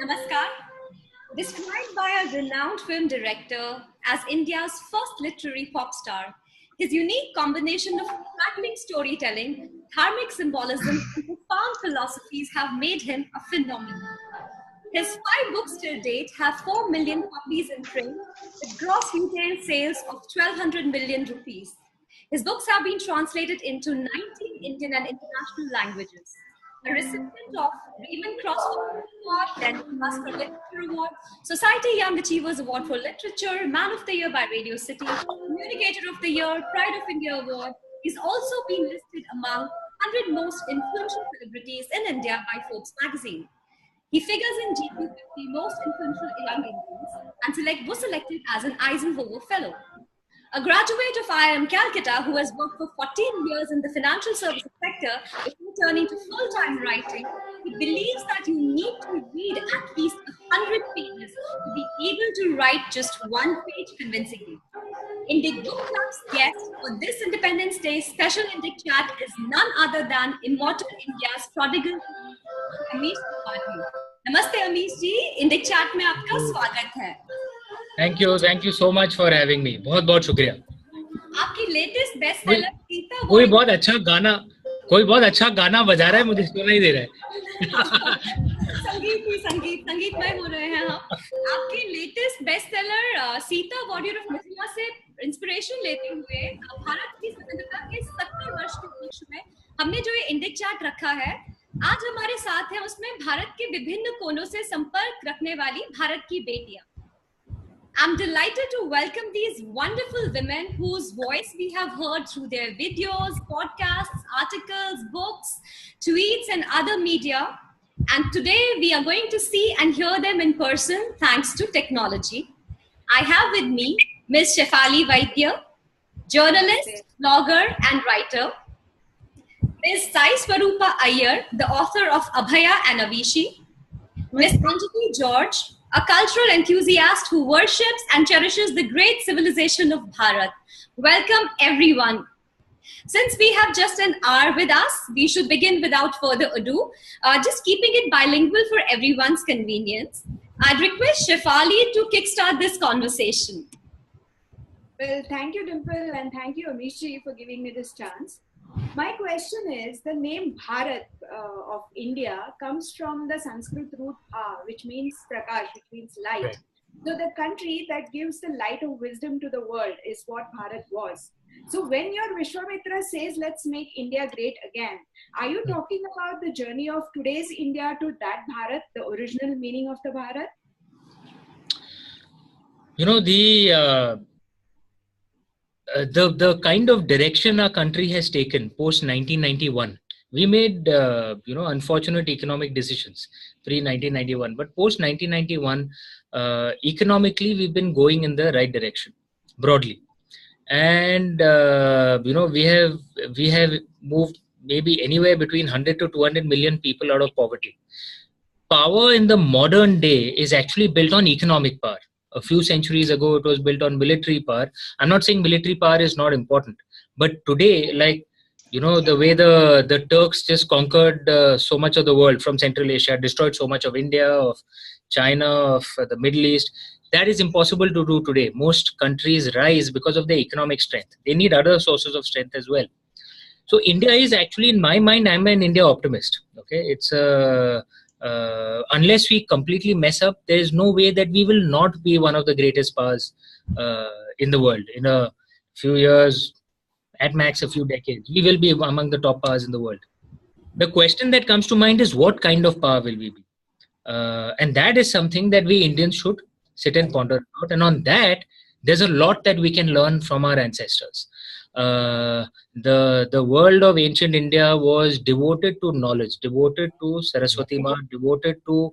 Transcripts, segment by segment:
Namaskar. Described by a renowned film director as India's first literary pop star, his unique combination of crackling storytelling, dharmic symbolism, and profound philosophies have made him a phenomenon. His 5 books till date have 4 million copies in print, with gross retail sales of 1,200 million rupees. His books have been translated into 19 Indian and international languages. A recipient of Raymond Crossword Award, then Oscar Literature Award, Society Young Achievers Award for Literature, Man of the Year by Radio City, Communicator of the Year, Pride of India Award. He's also been listed among 100 most influential celebrities in India by Forbes magazine. He figures in GQ50 most influential young Indians and was selected as an Eisenhower Fellow. A graduate of IIM Calcutta who has worked for 14 years in the financial services sector before turning to full-time writing, he believes that you need to read at least 100 pages to be able to write just one page convincingly. Indic Book Club's guest for this Independence Day special Indic chat is none other than Immortal India's prodigal Amish. नमस्ते अमीश जी, Indic chat में आपका स्वागत है। Thank you so much for having me. बहुत बहुत शुक्रिया। आपकी latest best seller Sita कोई बहुत अच्छा गाना बजा रहा है, मुझे सुनाई नहीं दे रहा है। संगीतमय हो रहे हैं हम। आपकी latest best seller Sita warrior of Mithila से इंस्पिरेशन लेते हुए भारत की स्वतंत्रता के 70 वर्ष के उपलक्ष्य में हमने जो ये इंडिक चैट रखा है, आज हमारे साथ है उसमें भारत के विभिन्न कोनों से संपर्क रखने वाली भारत की बेटियां। I'm delighted to welcome these wonderful women whose voice we have heard through their videos, podcasts, articles, books, tweets, and other media. And today we are going to see and hear them in person thanks to technology. I have with me Ms. Shefali Vaidya, journalist, blogger, and writer. Ms. Sai Swarupa Iyer, the author of Abhaya and Avishi. Ms. Anjali George, a cultural enthusiast who worships and cherishes the great civilization of Bharat. Welcome everyone. Since we have just an hour with us, we should begin without further ado, just keeping it bilingual for everyone's convenience. I'd request Shefali to kickstart this conversation. Well, thank you, Dimple, and thank you, Amish ji, for giving me this chance. My question is, the name Bharat of India comes from the Sanskrit root Bha, which means Prakash, which means light. Right. So the country that gives the light of wisdom to the world is what Bharat was. So when your Vishwamitra says, let's make India great again, are you talking about the journey of today's India to that Bharat, the original meaning of the Bharat? You know, the kind of direction our country has taken post 1991, we made unfortunate economic decisions pre 1991, but post 1991 economically we've been going in the right direction broadly, and we have moved maybe anywhere between 100 to 200 million people out of poverty. Power in the modern day is actually built on economic power. A few centuries ago, it was built on military power. I'm not saying military power is not important, but today, the way the Turks just conquered so much of the world from Central Asia, destroyed so much of India, of China, of the Middle East, that is impossible to do today. Most countries rise because of their economic strength. They need other sources of strength as well. So India is actually, in my mind, I'm an India optimist. Okay, it's unless we completely mess up, there is no way that we will not be one of the greatest powers in the world. In a few years, at max a few decades, we will be among the top powers in the world. The question that comes to mind is, what kind of power will we be? And that is something that we Indians should sit and ponder about. And on that, there's a lot that we can learn from our ancestors. The world of ancient India was devoted to knowledge, devoted to Saraswati Ma, devoted to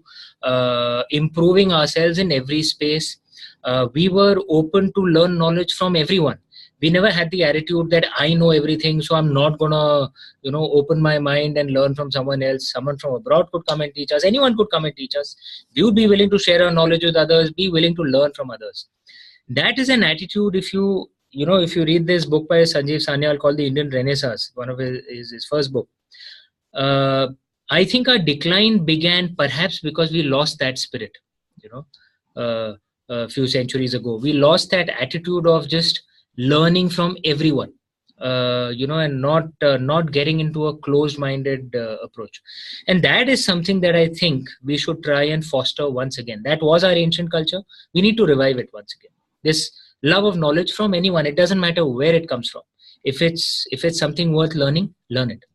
improving ourselves in every space. We were open to learn knowledge from everyone. We never had the attitude that I know everything, so I'm not gonna, open my mind and learn from someone else. Someone from abroad could come and teach us. Anyone could come and teach us. We would be willing to share our knowledge with others, be willing to learn from others. That is an attitude. If you read this book by Sanjeev Sanyal called The Indian Renaissance, one of his first book, I think our decline began perhaps because we lost that spirit, a few centuries ago. We lost that attitude of just learning from everyone, and not getting into a closed-minded approach. And that is something that I think we should try and foster once again. That was our ancient culture. We need to revive it once again. This love of knowledge from anyone. It doesn't matter where it comes from. If it's something worth learning, learn it.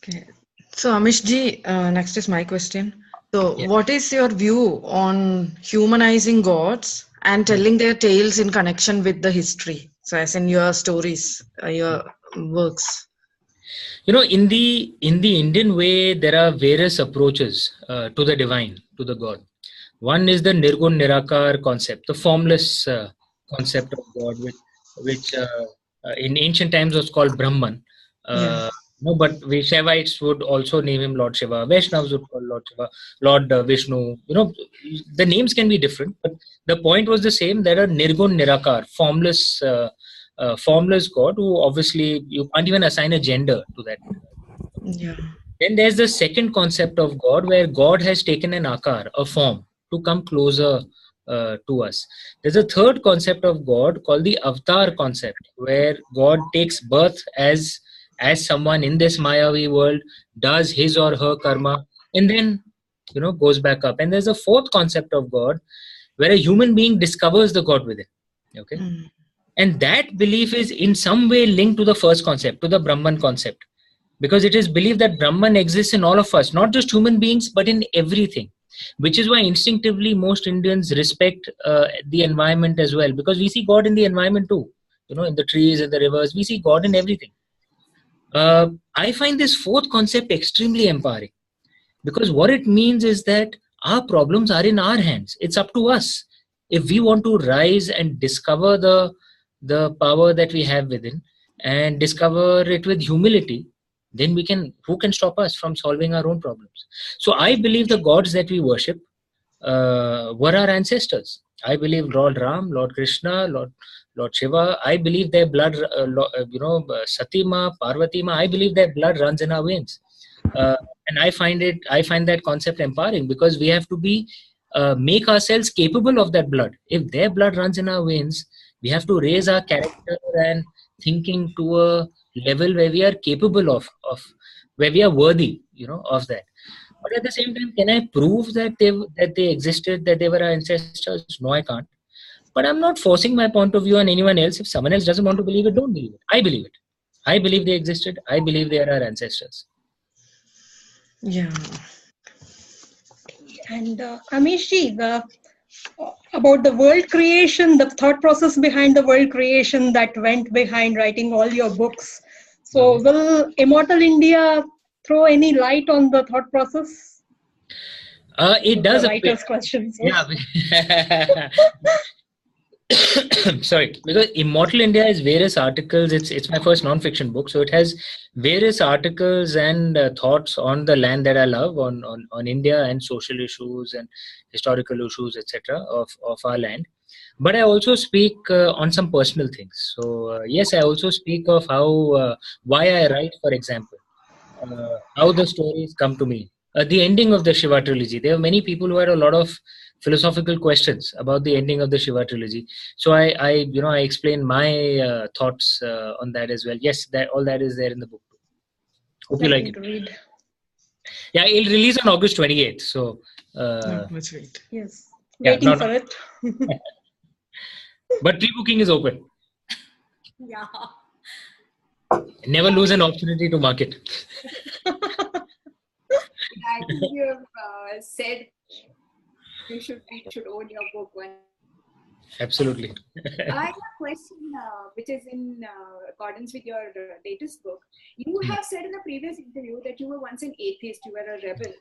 Okay. So Amish ji, next is my question. So what is your view on humanizing gods and telling their tales in connection with the history? So as in your stories, your works. In the Indian way, there are various approaches to the divine, to the God. One is the Nirgun Nirakar concept, the formless concept of God, which in ancient times was called Brahman. No, but Shaivites would also name him Lord Shiva. Vaishnavas would call Lord Shiva, Lord Vishnu. The names can be different, but the point was the same. There are Nirgun Nirakar, formless God, who obviously you can't even assign a gender to that. Yeah. Then there's the second concept of God, where God has taken an akar, a form, to come closer to us. There's a third concept of God called the avatar concept, where God takes birth as someone in this Mayavi world, does his or her karma, and then goes back up. And there's a fourth concept of God, where a human being discovers the God within. Okay. And that belief is in some way linked to the first concept, to the Brahman concept, because it is believed that Brahman exists in all of us, not just human beings, but in everything, which is why instinctively most Indians respect the environment as well, because we see God in the environment too, in the trees and the rivers. We see God in everything. I find this fourth concept extremely empowering, because what it means is that our problems are in our hands. It's up to us. If we want to rise and discover the power that we have within and discover it with humility, then who can stop us from solving our own problems? So I believe the gods that we worship were our ancestors. I believe Lord Ram, Lord Krishna, Lord Shiva. I believe their blood, Satima, Parvati Ma, I believe their blood runs in our veins. And I find that concept empowering, because we have to make ourselves capable of that blood. If their blood runs in our veins, we have to raise our character and thinking to a level where we are capable of where we are worthy, of that. But at the same time, can I prove that they existed, that they were our ancestors? No, I can't. But I'm not forcing my point of view on anyone else. If someone else doesn't want to believe it, don't believe it. I believe it. I believe they existed. I believe they are our ancestors. Yeah. And Amish, about the world creation, the thought process behind the world creation that went behind writing all your books. So will Immortal India throw any light on the thought process? It does. The writer's questions. Yeah. Sorry, because Immortal India has various articles. It's my first non-fiction book, so it has various articles and thoughts on the land that I love, on India and social issues and historical issues, etc. of our land. But I also speak on some personal things. So yes, I also speak of how why I write, for example, how the stories come to me. The ending of the Shiva trilogy. There are many people who had a lot of philosophical questions about the ending of the Shiva trilogy. So I explain my thoughts on that as well. Yes, all that is there in the book. Hope you like it. Read. Yeah, it'll release on August 28th. So Let's wait. Yes, waiting for it. But pre-booking is open. Yeah. Never lose an opportunity to market. I think you have said we should own your book one. Absolutely. I have a question which is in accordance with your latest book. You have said in a previous interview that you were once an atheist, you were a rebel,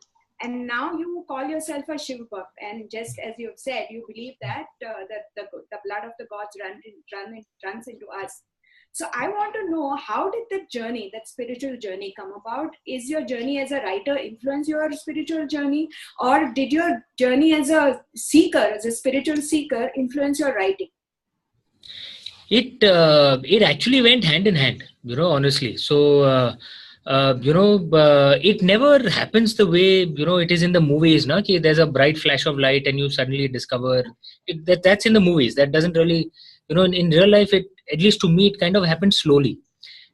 and now you call yourself a Shiv buff. And just as you have said, you believe that the blood of the gods runs into us. So I want to know, how did that spiritual journey come about? Is your journey as a writer influence your spiritual journey? Or did your journey as a spiritual seeker, influence your writing? It actually went hand in hand, honestly. So it never happens the way it is in the movies. Na? Ki there's a bright flash of light and you suddenly discover it. That's in the movies. That doesn't really, in real life, it, at least to me, it kind of happens slowly.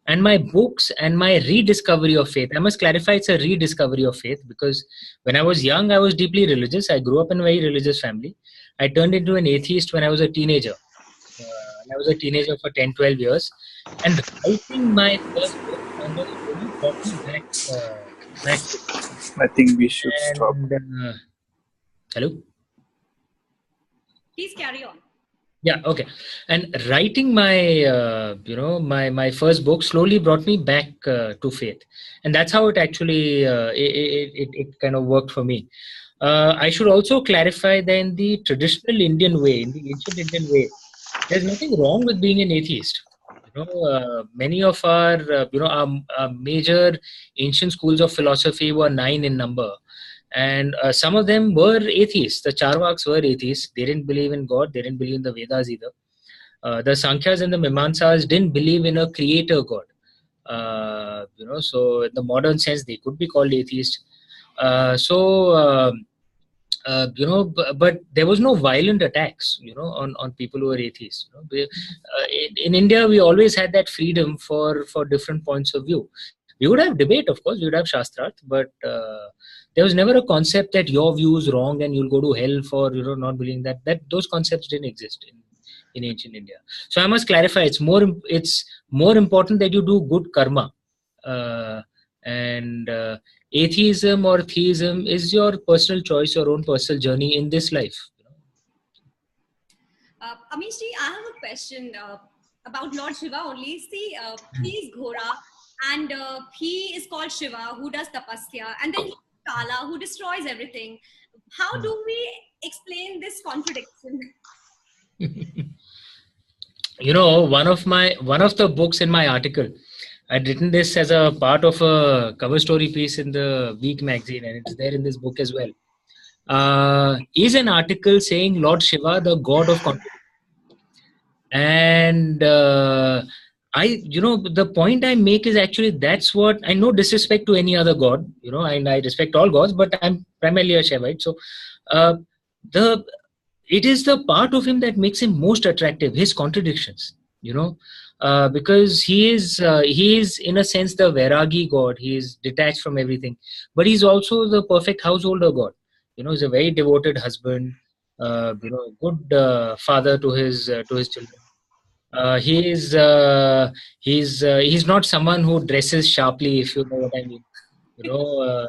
And my books and my rediscovery of faith, I must clarify, it's a rediscovery of faith, because when I was young, I was deeply religious. I grew up in a very religious family. I turned into an atheist when I was a teenager. I was a teenager for 10, 12 years. And writing my first book kind of really brought me back. I think we should stop. Hello? Please carry on. Yeah, okay. And writing my, my first book slowly brought me back to faith. And that's how it actually, it kind of worked for me. I should also clarify that in the traditional Indian way, in the ancient Indian way, there's nothing wrong with being an atheist. Many of our, our major ancient schools of philosophy were 9 in number. And some of them were atheists. The Charvaks were atheists. They didn't believe in God. They didn't believe in the Vedas either. The Sankhyas and the Mimamsas didn't believe in a creator God. So in the modern sense, they could be called atheists. But there was no violent attacks, on people who were atheists. In India, we always had that freedom for different points of view. We would have debate, of course, we would have Shastrat, but there was never a concept that your view is wrong and you'll go to hell for not believing that. Those concepts didn't exist in ancient India. So I must clarify, it's more important that you do good karma. And atheism or theism is your personal choice, your own personal journey in this life. Amish ji, I have a question about Lord Shiva only. See, he is Ghora, and he is called Shiva, who does tapasya, and then Kala, who destroys everything. How do we explain this contradiction? One of the books in my article, I'd written this as a part of a cover story piece in the Week magazine, and it's there in this book as well. Is an article saying Lord Shiva, the god of contradiction. And the point I make is actually that's what I know. Disrespect to any other god, and I respect all gods, but I'm primarily a Shaivite. So it is the part of him that makes him most attractive, his contradictions, because he is in a sense the Vairagi god. He is detached from everything, but he's also the perfect householder god. He's a very devoted husband, good father to his children. He's not someone who dresses sharply, if you know what I mean. He'll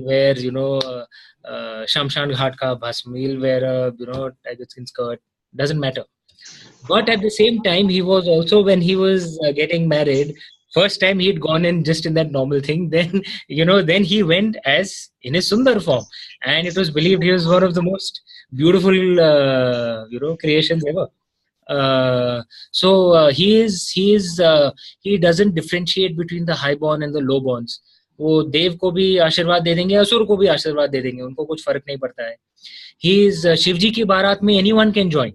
wear Shamshan Ghat ka bhasm. He'll wear a tiger skin skirt. Doesn't matter. But at the same time, he was also, when he was getting married, first time he'd gone in just in that normal thing. Then then he went as in his Sundar form, and it was believed he was one of the most beautiful creations ever. He doesn't differentiate between the highborn and the lowborns. वो देव को भी आशीर्वाद दे देंगे, असुर को भी आशीर्वाद दे देंगे, उनको कुछ फर्क नहीं पड़ता है. He is शिवजी की बारात में anyone can join,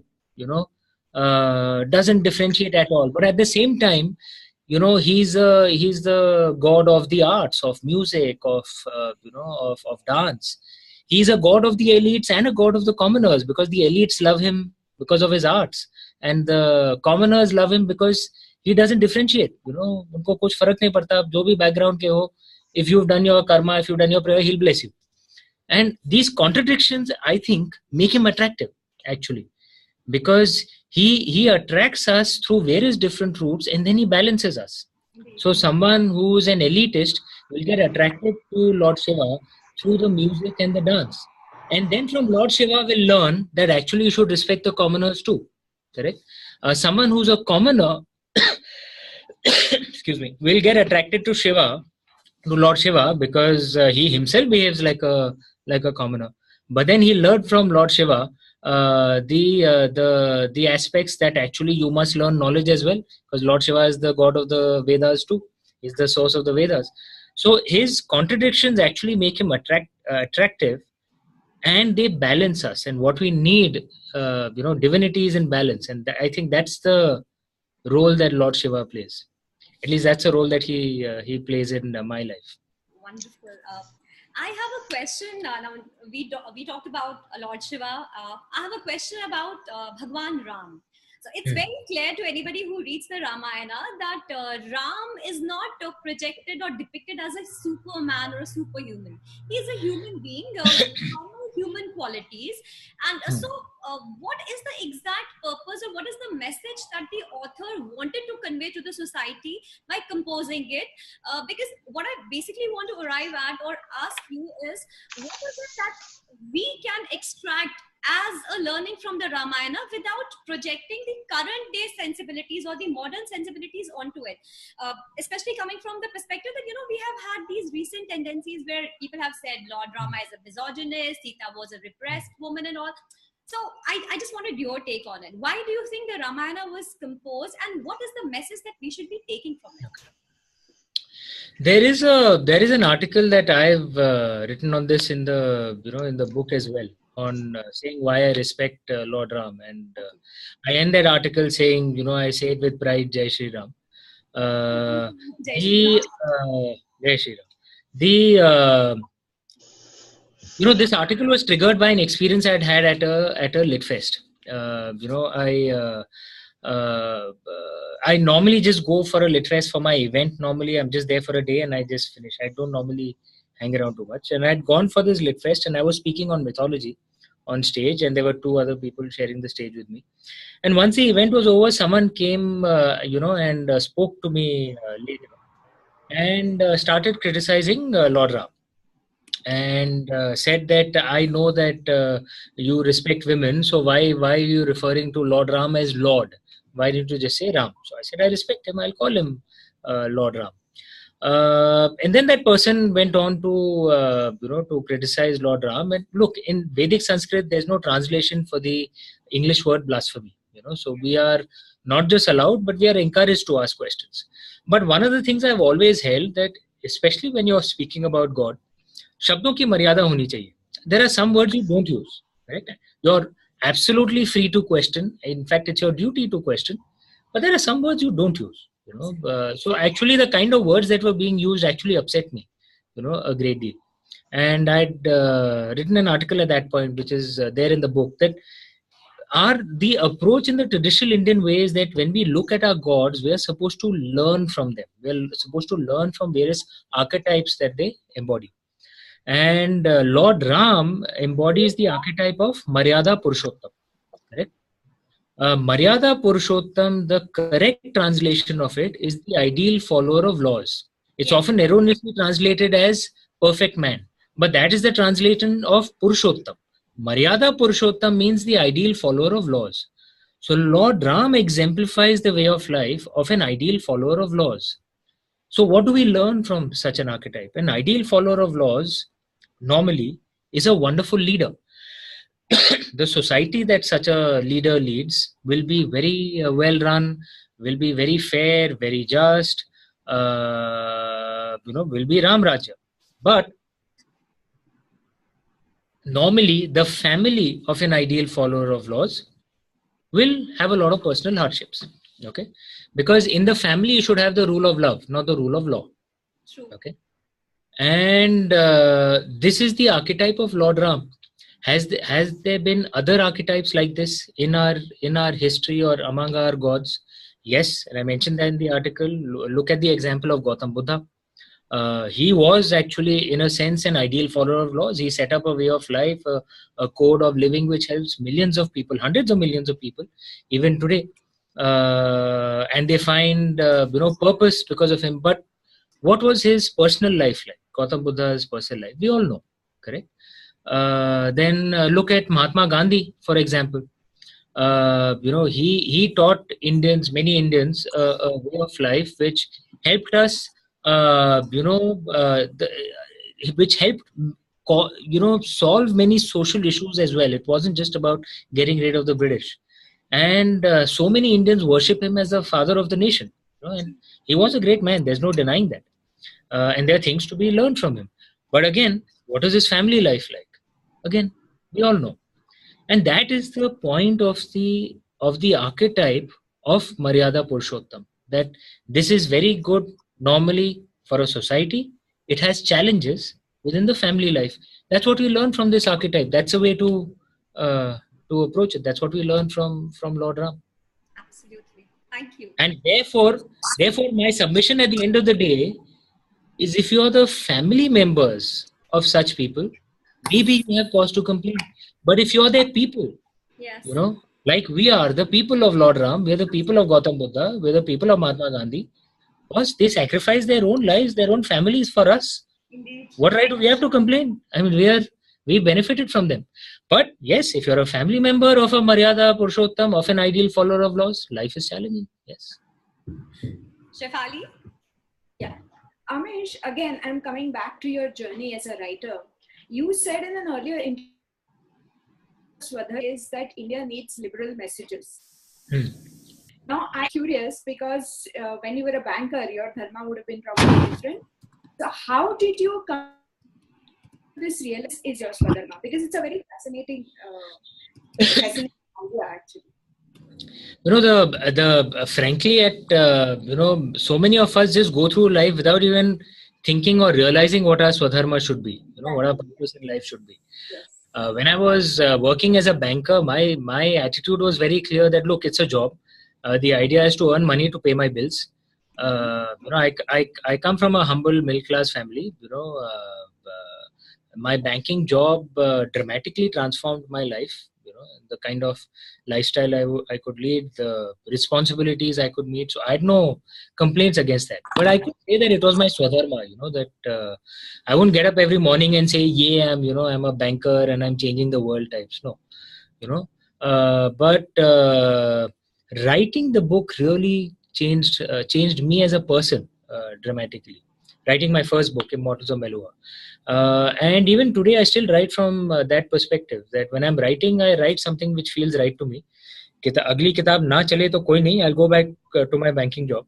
doesn't differentiate at all. But at the same time, he's the god of the arts, of music, of dance. He's a god of the elites and a god of the commoners, because the elites love him because of his arts, and the commoners love him because he doesn't differentiate. उनको कुछ फर्क नहीं पड़ता, जो भी background के हो. If you've done your karma, if you've done your prayer, he'll bless you. And these contradictions, I think, make him attractive, actually, because he attracts us through various different routes, and then he balances us. So someone who's an elitist will get attracted to Lord Shiva through the music and the dance. And then from Lord Shiva will learn that actually you should respect the commoners too. Correct? Someone who's a commoner excuse me, will get attracted to Lord Shiva, because he himself behaves like a commoner. But then he learned from Lord Shiva the aspects that actually you must learn knowledge as well, because Lord Shiva is the god of the Vedas too. He's the source of the Vedas. So his contradictions actually make him attractive, and they balance us. And what we need, divinity is in balance, and I think that's the role that Lord Shiva plays. At least that's a role that he plays in my life. Wonderful. I have a question. Now we talked about Lord Shiva. I have a question about Bhagwan Ram. So it's very clear to anybody who reads the Ramayana that Ram is not projected or depicted as a superman or a superhuman. He's a human being with normal human qualities. And what is the exact purpose, or what is the message that the author wanted to convey to the society by composing it? Because what I basically want to arrive at or ask you is, what is it that we can extract as a learning from the Ramayana without projecting the current day sensibilities or the modern sensibilities onto it? Especially coming from the perspective that, we have had these recent tendencies where people have said Lord Rama is a misogynist, Sita was a repressed woman and all. So I just wanted your take on it. Why do you think the Ramayana was composed, and what is the message that we should be taking from it? There is an article that I've written on this in the book as well, on saying why I respect Lord Ram, and I end that article saying, I say it with pride, Jai Shri Ram. Jai Shri Ram. This article was triggered by an experience I had at a lit fest. I normally just go for a lit fest for my event. Normally, I'm just there for a day and I just finish. I don't normally hang around too much. And I'd gone for this lit fest and I was speaking on mythology on stage, and there were 2 other people sharing the stage with me. And once the event was over, someone came, and spoke to me later and started criticizing Lord Ram. And said that I know that you respect women, so why are you referring to Lord Ram as Lord? Why didn't you just say Ram? So I said, I respect him, I'll call him Lord Ram. And then that person went on to criticize Lord Ram. And look, in Vedic Sanskrit, there's no translation for the English word blasphemy. So we are not just allowed, but we are encouraged to ask questions. But one of the things I've always held, that especially when you're speaking about God, शब्दों की मर्यादा होनी चाहिए. There are some words you don't use, right? You're absolutely free to question. In fact, it's your duty to question. But there are some words you don't use. So actually, the kind of words that were being used actually upset me, a great deal. And I'd written an article at that point, which is there in the book, that the approach in the traditional Indian way is that when we look at our gods, we are supposed to learn from them. We're supposed to learn from various archetypes that they embody. And Lord Ram embodies the archetype of Maryada Purushottam. Correct? Maryada Purushottam, the correct translation of it is the ideal follower of laws. It's often erroneously translated as perfect man, but that is the translation of Purushottam. Maryada Purushottam means the ideal follower of laws. So Lord Ram exemplifies the way of life of an ideal follower of laws. So what do we learn from such an archetype? An ideal follower of laws normally is a wonderful leader. The society that such a leader leads will be very well run, will be very fair, very just, will be Ram Rajya. But normally the family of an ideal follower of laws will have a lot of personal hardships. Okay, because in the family you should have the rule of love, not the rule of law. True. Okay. And this is the archetype of Lord Ram. Has there been other archetypes like this in our history or among our gods? Yes, and I mentioned that in the article. Look at the example of Gautam Buddha. He was actually, in a sense, an ideal follower of laws. He set up a way of life, a code of living which helps millions of people, hundreds of millions of people, even today. And they find purpose because of him. But what was his personal life like? Gautam Buddha's personal life, we all know, correct? Then look at Mahatma Gandhi, for example. He taught many Indians, a way of life which helped us, which helped solve many social issues as well. It wasn't just about getting rid of the British. And so many Indians worship him as the father of the nation. And he was a great man. There's no denying that. And there are things to be learned from him. But again, what is his family life like? Again, we all know. And that is the point of the archetype of Maryada Purushottam. that this is very good normally for a society. It has challenges within the family life. That's what we learn from this archetype. That's a way to approach it. That's what we learn from Lord Ram. Absolutely. Thank you. And therefore, my submission at the end of the day is, if you are the family members of such people, maybe you have cause to complain. But if you are their people, Yes. like we are the people of Lord Ram, we are the people of Gautam Buddha, we are the people of Mahatma Gandhi, because they sacrificed their own lives, their own families for us. Indeed. What right do we have to complain? I mean, we benefited from them. But yes, if you're a family member of a Maryada Purushottam, of an ideal follower of laws, life is challenging. Yes. Shefali? Yeah. Amish, again, I'm coming back to your journey as a writer. You said in an earlier interview is that India needs liberal messages. Now, I'm curious because when you were a banker, your dharma would have been probably different. So, how did you come to this realize is your swadharma? Because it's a very fascinating idea, actually. Frankly, so many of us just go through life without even thinking or realizing what our swadharma should be. What our purpose in life should be. Yes. When I was working as a banker, my attitude was very clear that, look, it's a job. The idea is to earn money to pay my bills. I come from a humble middle class family. My banking job dramatically transformed my life. The kind of lifestyle I could lead, the responsibilities I could meet. So I had no complaints against that. But I could say that it was my swadharma. That I wouldn't get up every morning and say, "Yeah, I'm a banker and I'm changing the world." Types. No, but writing the book really changed me as a person dramatically. Writing my first book, Immortal, and even today I still write from that perspective, that when I'm writing, I write something which feels right to me. Agli kitab na chale to koi nahi, I'll go back to my banking job.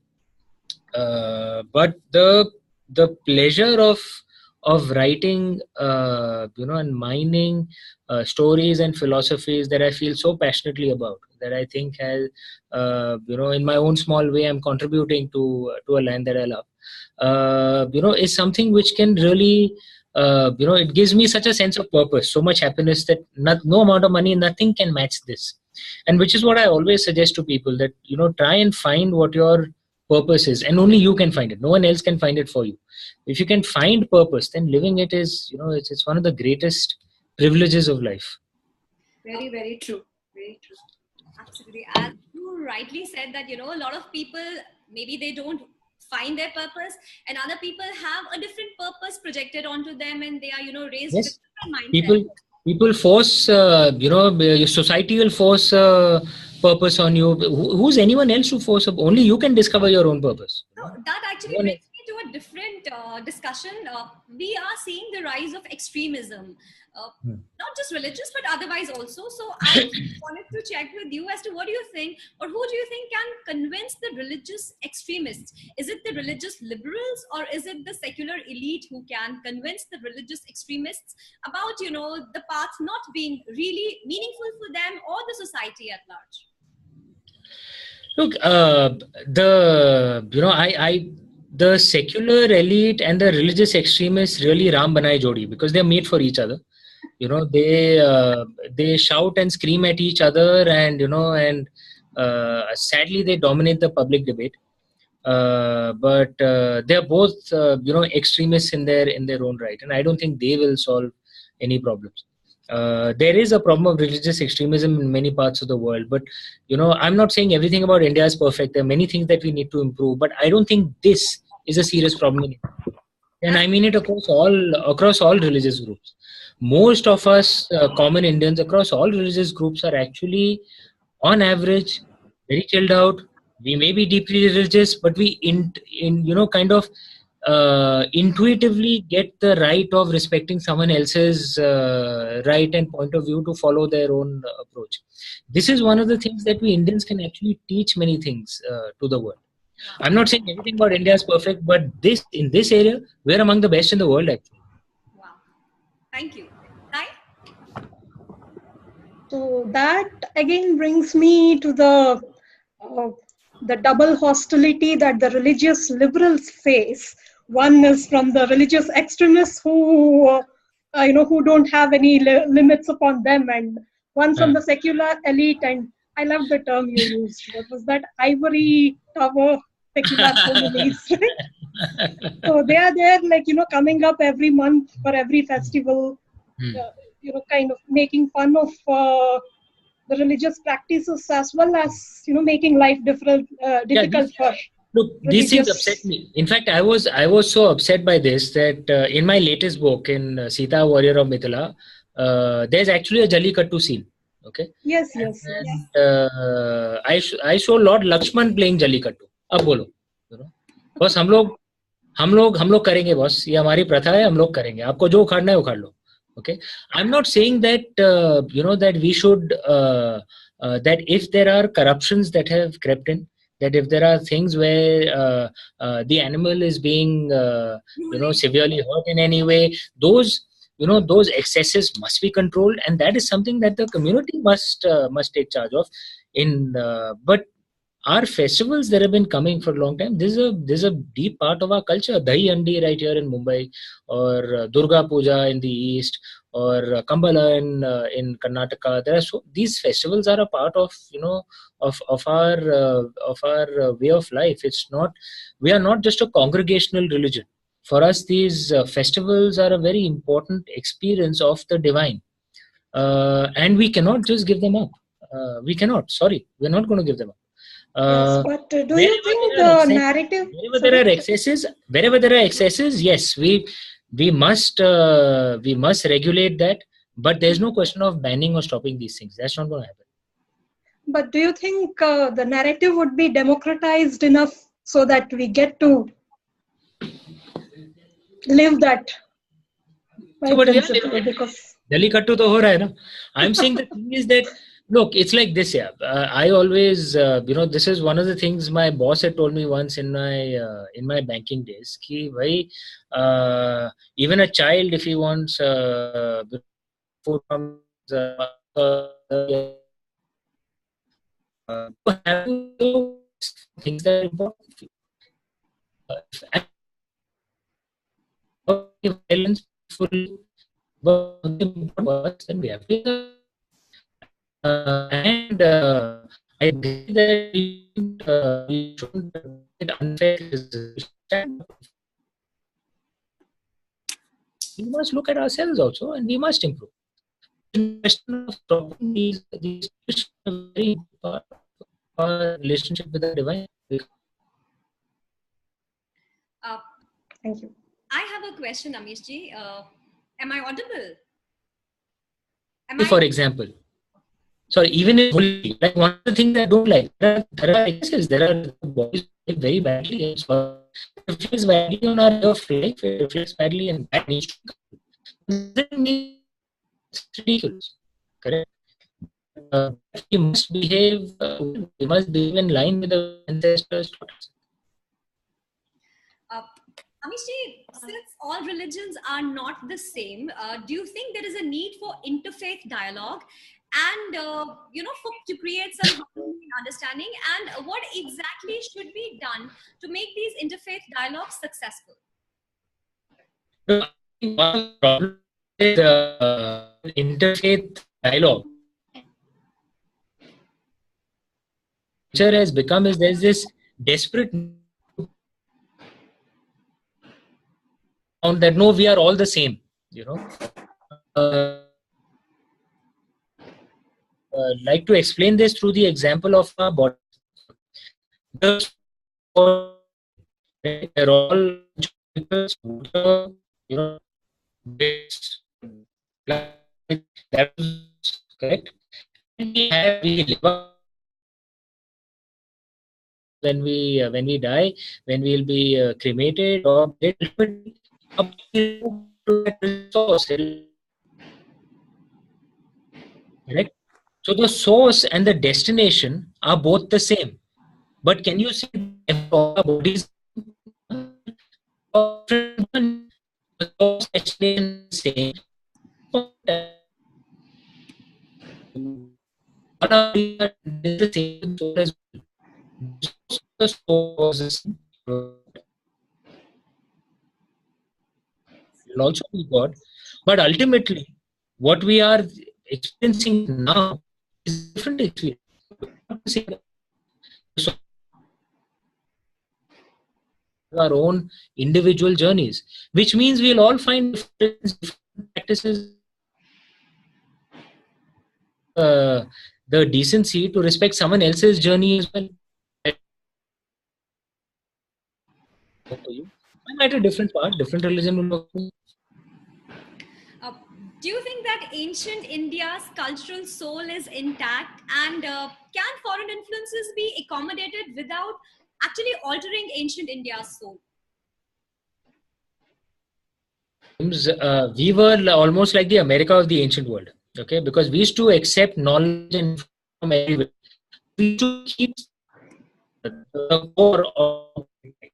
But the pleasure of writing and mining stories and philosophies that I feel so passionately about, that I think has in my own small way I'm contributing to a land that I love, is something which can really it gives me such a sense of purpose, so much happiness, that no amount of money, nothing can match this. And which is what I always suggest to people, that try and find what your purpose is, and only you can find it. No one else can find it for you. If you can find purpose, then living it is it's one of the greatest privileges of life. Very, very true. Very true. Absolutely. As you rightly said that, a lot of people, maybe they don't find their purpose, and other people have a different purpose projected onto them, and they are, raised with different mindset. People force, society will force purpose on you. Who's anyone else to force? Only you can discover your own purpose. So that actually brings me to a different discussion. We are seeing the rise of extremism, not just religious, but otherwise also. So I wanted to check with you as to what do you think, or who do you think can convince the religious extremists? Is it the religious liberals, or is it the secular elite who can convince the religious extremists about, the path not being really meaningful for them or the society at large? Look, the secular elite and the religious extremists really Ram banai jodi, because they're made for each other. They shout and scream at each other, and sadly they dominate the public debate. But they're both extremists in their own right, and I don't think they will solve any problems. There is a problem of religious extremism in many parts of the world, but I'm not saying everything about India is perfect. There are many things that we need to improve, but I don't think this is a serious problem in India. And I mean it across all religious groups. Most of us common Indians across all religious groups are actually, on average, very chilled out. We may be deeply religious, but we intuitively get the right of respecting someone else's right and point of view to follow their own approach. This is one of the things that we Indians can actually teach many things to the world. I'm not saying everything about India is perfect, but in this area, we're among the best in the world, actually. Wow. Thank you. Hi. So that again brings me to the the double hostility that the religious liberals face. One is from the religious extremists who, who don't have any limits upon them, and one from the secular elite. And I love the term you used. What was that? Ivory tower secular communists. So they are there, coming up every month for every festival, kind of making fun of the religious practices, as well as making life difficult for look, these things upset me. In fact, I was so upset by this that in my latest book, in Sita Warrior of Mithila, there's actually a Jallikattu scene. Okay. Yes. I show Lord Lakshman playing Jallikattu. अब बोलो, बस हम लोग करेंगे boss, ये हमारी प्रथा है, हम लोग करेंगे, आपको जो उखाड़ना है उखाड़ लो. Okay, I'm not saying that that we should that if there are corruptions that have crept in, that if there are things where the animal is being severely hurt in any way, those excesses must be controlled, and that is something that the community must take charge of. But our festivals that have been coming for a long time, this is a deep part of our culture. Dahi Handi right here in Mumbai, or Durga Puja in the east, or Kambala in Karnataka. These festivals are a part of of our way of life. We are not just a congregational religion. For us, these festivals are a very important experience of the divine, and we cannot just give them up. We cannot. Sorry, we're not going to give them up. Yes, but do you think the narrative? Wherever there are excesses, yes, we must regulate that. But there's no question of banning or stopping these things. That's not going to happen. But do you think the narrative would be democratized enough so that we get to live that? Because Jallikattu to ho raha hai na. I'm saying the thing is that, look, it's like this, yeah. I always, this is one of the things my boss had told me once in my banking days. Ki, bhai, even a child, if he wants food from things that are important for you. Violence, then we have to. And I think that we shouldn't get unfair. We must look at ourselves also, and we must improve. The question of stopping these is a very important part of our relationship with the divine. Thank you. I have a question, Amish ji. Am I audible? For example, sorry, even in holy, like one of the things I don't like, there are excesses, there are bodies very badly, so it reflects badly on our way of life, it reflects badly, and that needs to come. It's ridiculous, correct? We must behave in line with the ancestors. Amish, since all religions are not the same, do you think there is a need for interfaith dialogue and to create some understanding, and what exactly should be done to make these interfaith dialogues successful? One problem with interfaith dialogue has become is there's this desperate that no, we are all the same, like to explain this through the example of our body. They're all that's correct. We live when we die, when we'll be cremated or up to that source, correct? So the source and the destination are both the same. But can you say all our bodies the source destination is the same? All our bodies are the same source as well. the soul was the same. Will also be God, but ultimately, what we are experiencing now is a different experience. So our own individual journeys, which means we'll all find different practices. The decency to respect someone else's journey as well. For you, I'm at a different part, different religion will work for you. Do you think that ancient India's cultural soul is intact, and can foreign influences be accommodated without actually altering ancient India's soul? We were almost like the America of the ancient world, okay? Because we used to accept knowledge and from everywhere. We used to keep the core of it.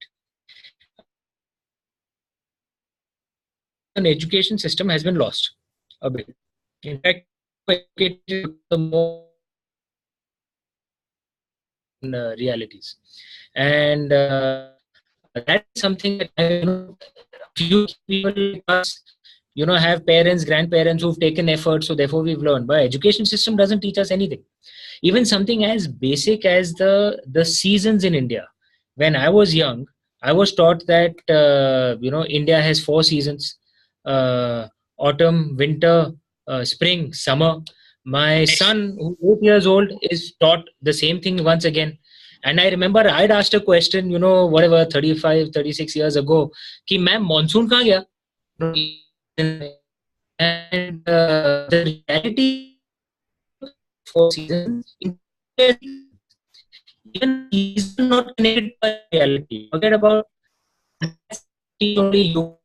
An education system has been lost a bit. In fact, educated the more realities, and that's something that few people like us, have parents, grandparents who've taken effort, so therefore we've learned. But education system doesn't teach us anything. Even something as basic as the seasons in India. When I was young, I was taught that India has 4 seasons: autumn, winter, spring, summer. My son, who's 8 years old, is taught the same thing once again. And I remember I'd asked a question, whatever, 35, 36 years ago, कि ma'am monsoon कहाँ गया? And the reality of 4 seasons, even is not connected by reality. Forget about only you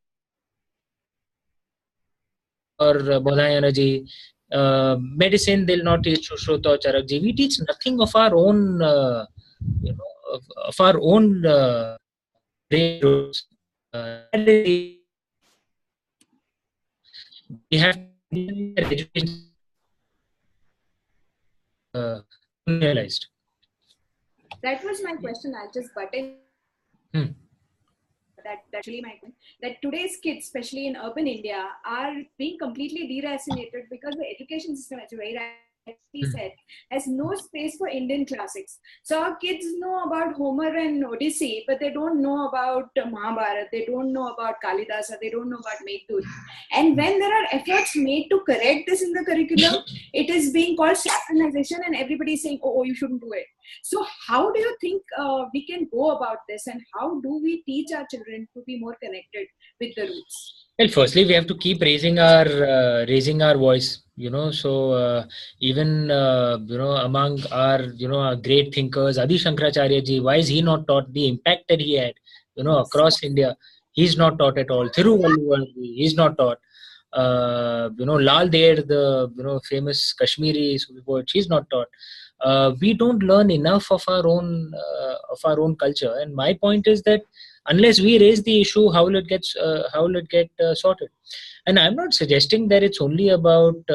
or Bodhaya energy. Medicine, they'll not teach Shrota or Charakji. We teach nothing of our own, of our own rules. We have education realized. That was my question. I'll just butt in. That's actually my point. That today's kids, especially in urban India, are being completely deracinated because the education system, as you very rightly said, has no space for Indian classics. So our kids know about Homer and Odyssey, but they don't know about Mahabharata, they don't know about Kalidasa, they don't know about Meghdut. And when there are efforts made to correct this in the curriculum, it is being called saffronization, and everybody is saying, oh, you shouldn't do it. So how do you think we can go about this, and how do we teach our children to be more connected with the roots? Well, firstly, we have to keep raising our voice. So even among our great thinkers, Adi Shankaracharya ji, why is he not taught? The impact that he had, across India, he's not taught at all. Thiruvalluvar, he's not taught. Lal Der, the famous Kashmiri Sufi poet, she's not taught. We don't learn enough of our own culture, and my point is that unless we raise the issue, how will it get sorted? And I'm not suggesting that it's only about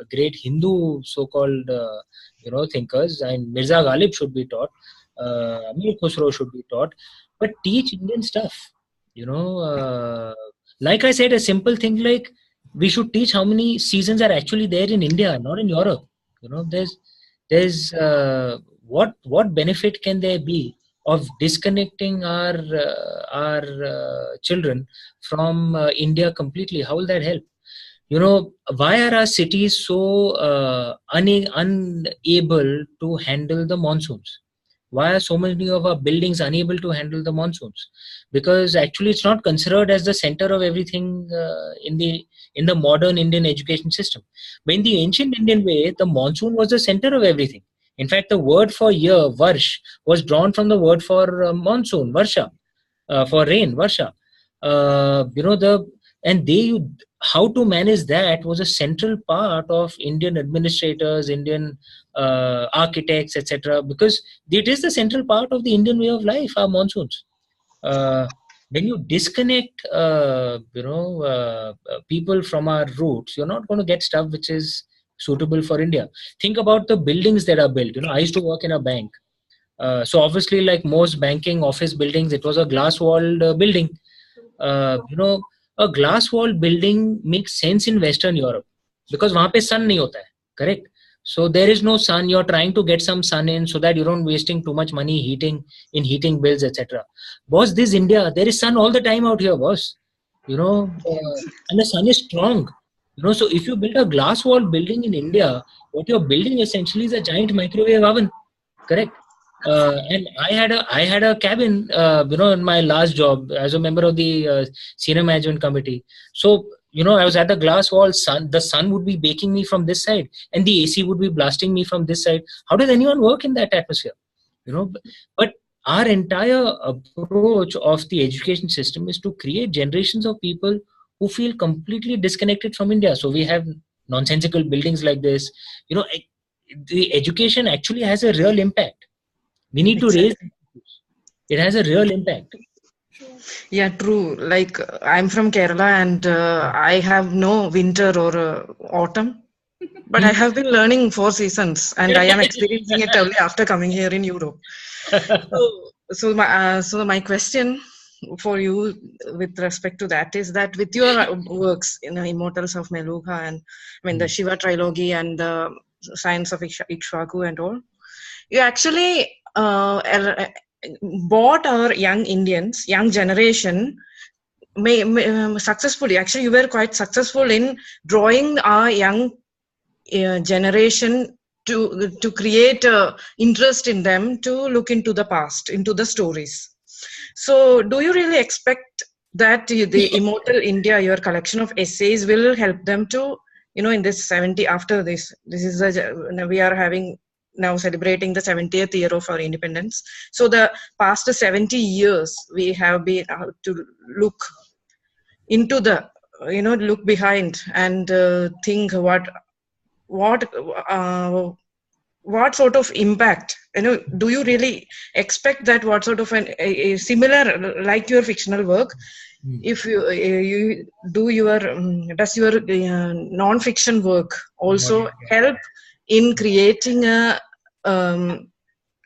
great Hindu so-called thinkers. And Mirza Ghalib should be taught, Amir Khusro should be taught, but teach Indian stuff. Like I said, a simple thing like we should teach how many seasons are actually there in India, not in Europe. There's what benefit can there be of disconnecting our children from India completely? How will that help? Why are our cities so unable to handle the monsoons? Why are so many of our buildings unable to handle the monsoons? Because actually it's not considered as the center of everything in the modern Indian education system. But in the ancient Indian way, the monsoon was the center of everything. In fact, the word for year, varsh, was drawn from the word for monsoon, varsha, for rain, varsha. How to manage that was a central part of Indian administrators, Indian architects, etc. Because it is the central part of the Indian way of life, our monsoons. When you disconnect, people from our roots, you're not going to get stuff which is suitable for India. Think about the buildings that are built. I used to work in a bank. So obviously, like most banking office buildings, it was a glass-walled building. A glass-walled building makes sense in Western Europe because वहाँ पे sun नहीं होता है, correct? So there is no sun. You're trying to get some sun in so that you don't wasting too much money heating bills, etc. Boss, this India, there is sun all the time out here, boss. And the sun is strong. So if you build a glass wall building in India, what you're building essentially is a giant microwave oven, correct? And I had a cabin, in my last job as a member of the senior management committee. So I was at the glass wall. The sun would be baking me from this side, and the AC would be blasting me from this side. How does anyone work in that atmosphere? But our entire approach of the education system is to create generations of people who feel completely disconnected from India. So we have nonsensical buildings like this. The education actually has a real impact. We need to raise it. Has a real impact. Yeah, true. Like I'm from Kerala and I have no winter or autumn, but I have been learning 4 seasons and I am experiencing it only after coming here in Europe. So my question for you with respect to that is that with your works, Immortals of Meluha and the Shiva trilogy and the Science of Ikshvaku and all, you actually bought our young Indians, young generation, successfully. Actually, you were quite successful in drawing our young generation to create interest in them to look into the past, into the stories. So, do you really expect that the Immortal India, your collection of essays, will help them to, in this 70 after this is we are having now celebrating the 70th year of our independence. So the past 70 years we have been to look into the, look behind and think what sort of impact, do you really expect that what sort of a similar, like your fictional work, if you do your, does your non-fiction work also help in creating a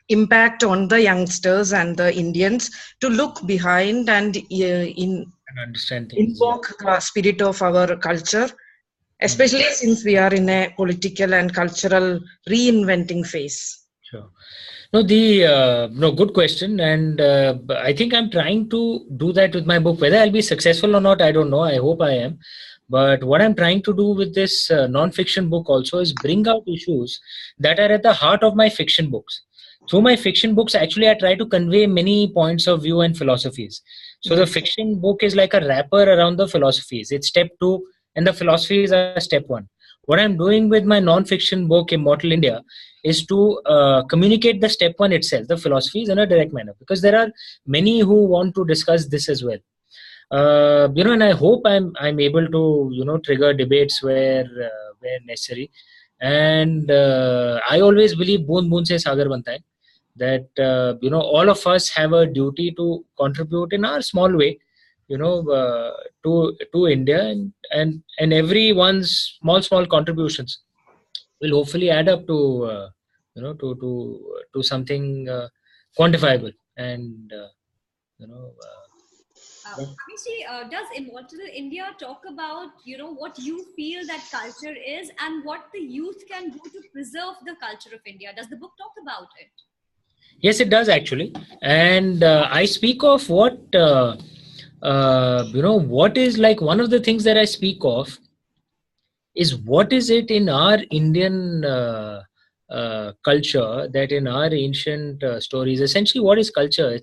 impact on the youngsters and the Indians to look behind and understand things, invoke the spirit of our culture, especially since we are in a political and cultural reinventing phase? Sure. No, good question, and I think I'm trying to do that with my book. Whether I'll be successful or not, I don't know. I hope I am. But what I'm trying to do with this non-fiction book also is bring out issues that are at the heart of my fiction books. Through my fiction books, actually, I try to convey many points of view and philosophies. So the fiction book is like a wrapper around the philosophies. It's step 2, and the philosophies are step 1. What I'm doing with my non-fiction book, Immortal India, is to communicate the step 1 itself, the philosophies, in a direct manner. Because there are many who want to discuss this as well. And I hope I'm able to trigger debates where necessary. And I always believe boon boon se sagar banta hai, that all of us have a duty to contribute in our small way, to India, and everyone's small contributions will hopefully add up to to something quantifiable and Amish, does Immortal India talk about what you feel that culture is and what the youth can do to preserve the culture of India? Does the book talk about it? Yes, it does actually, and I speak of what what is like one of the things that I speak of is what is it in our Indian culture that in our ancient stories, essentially what is culture?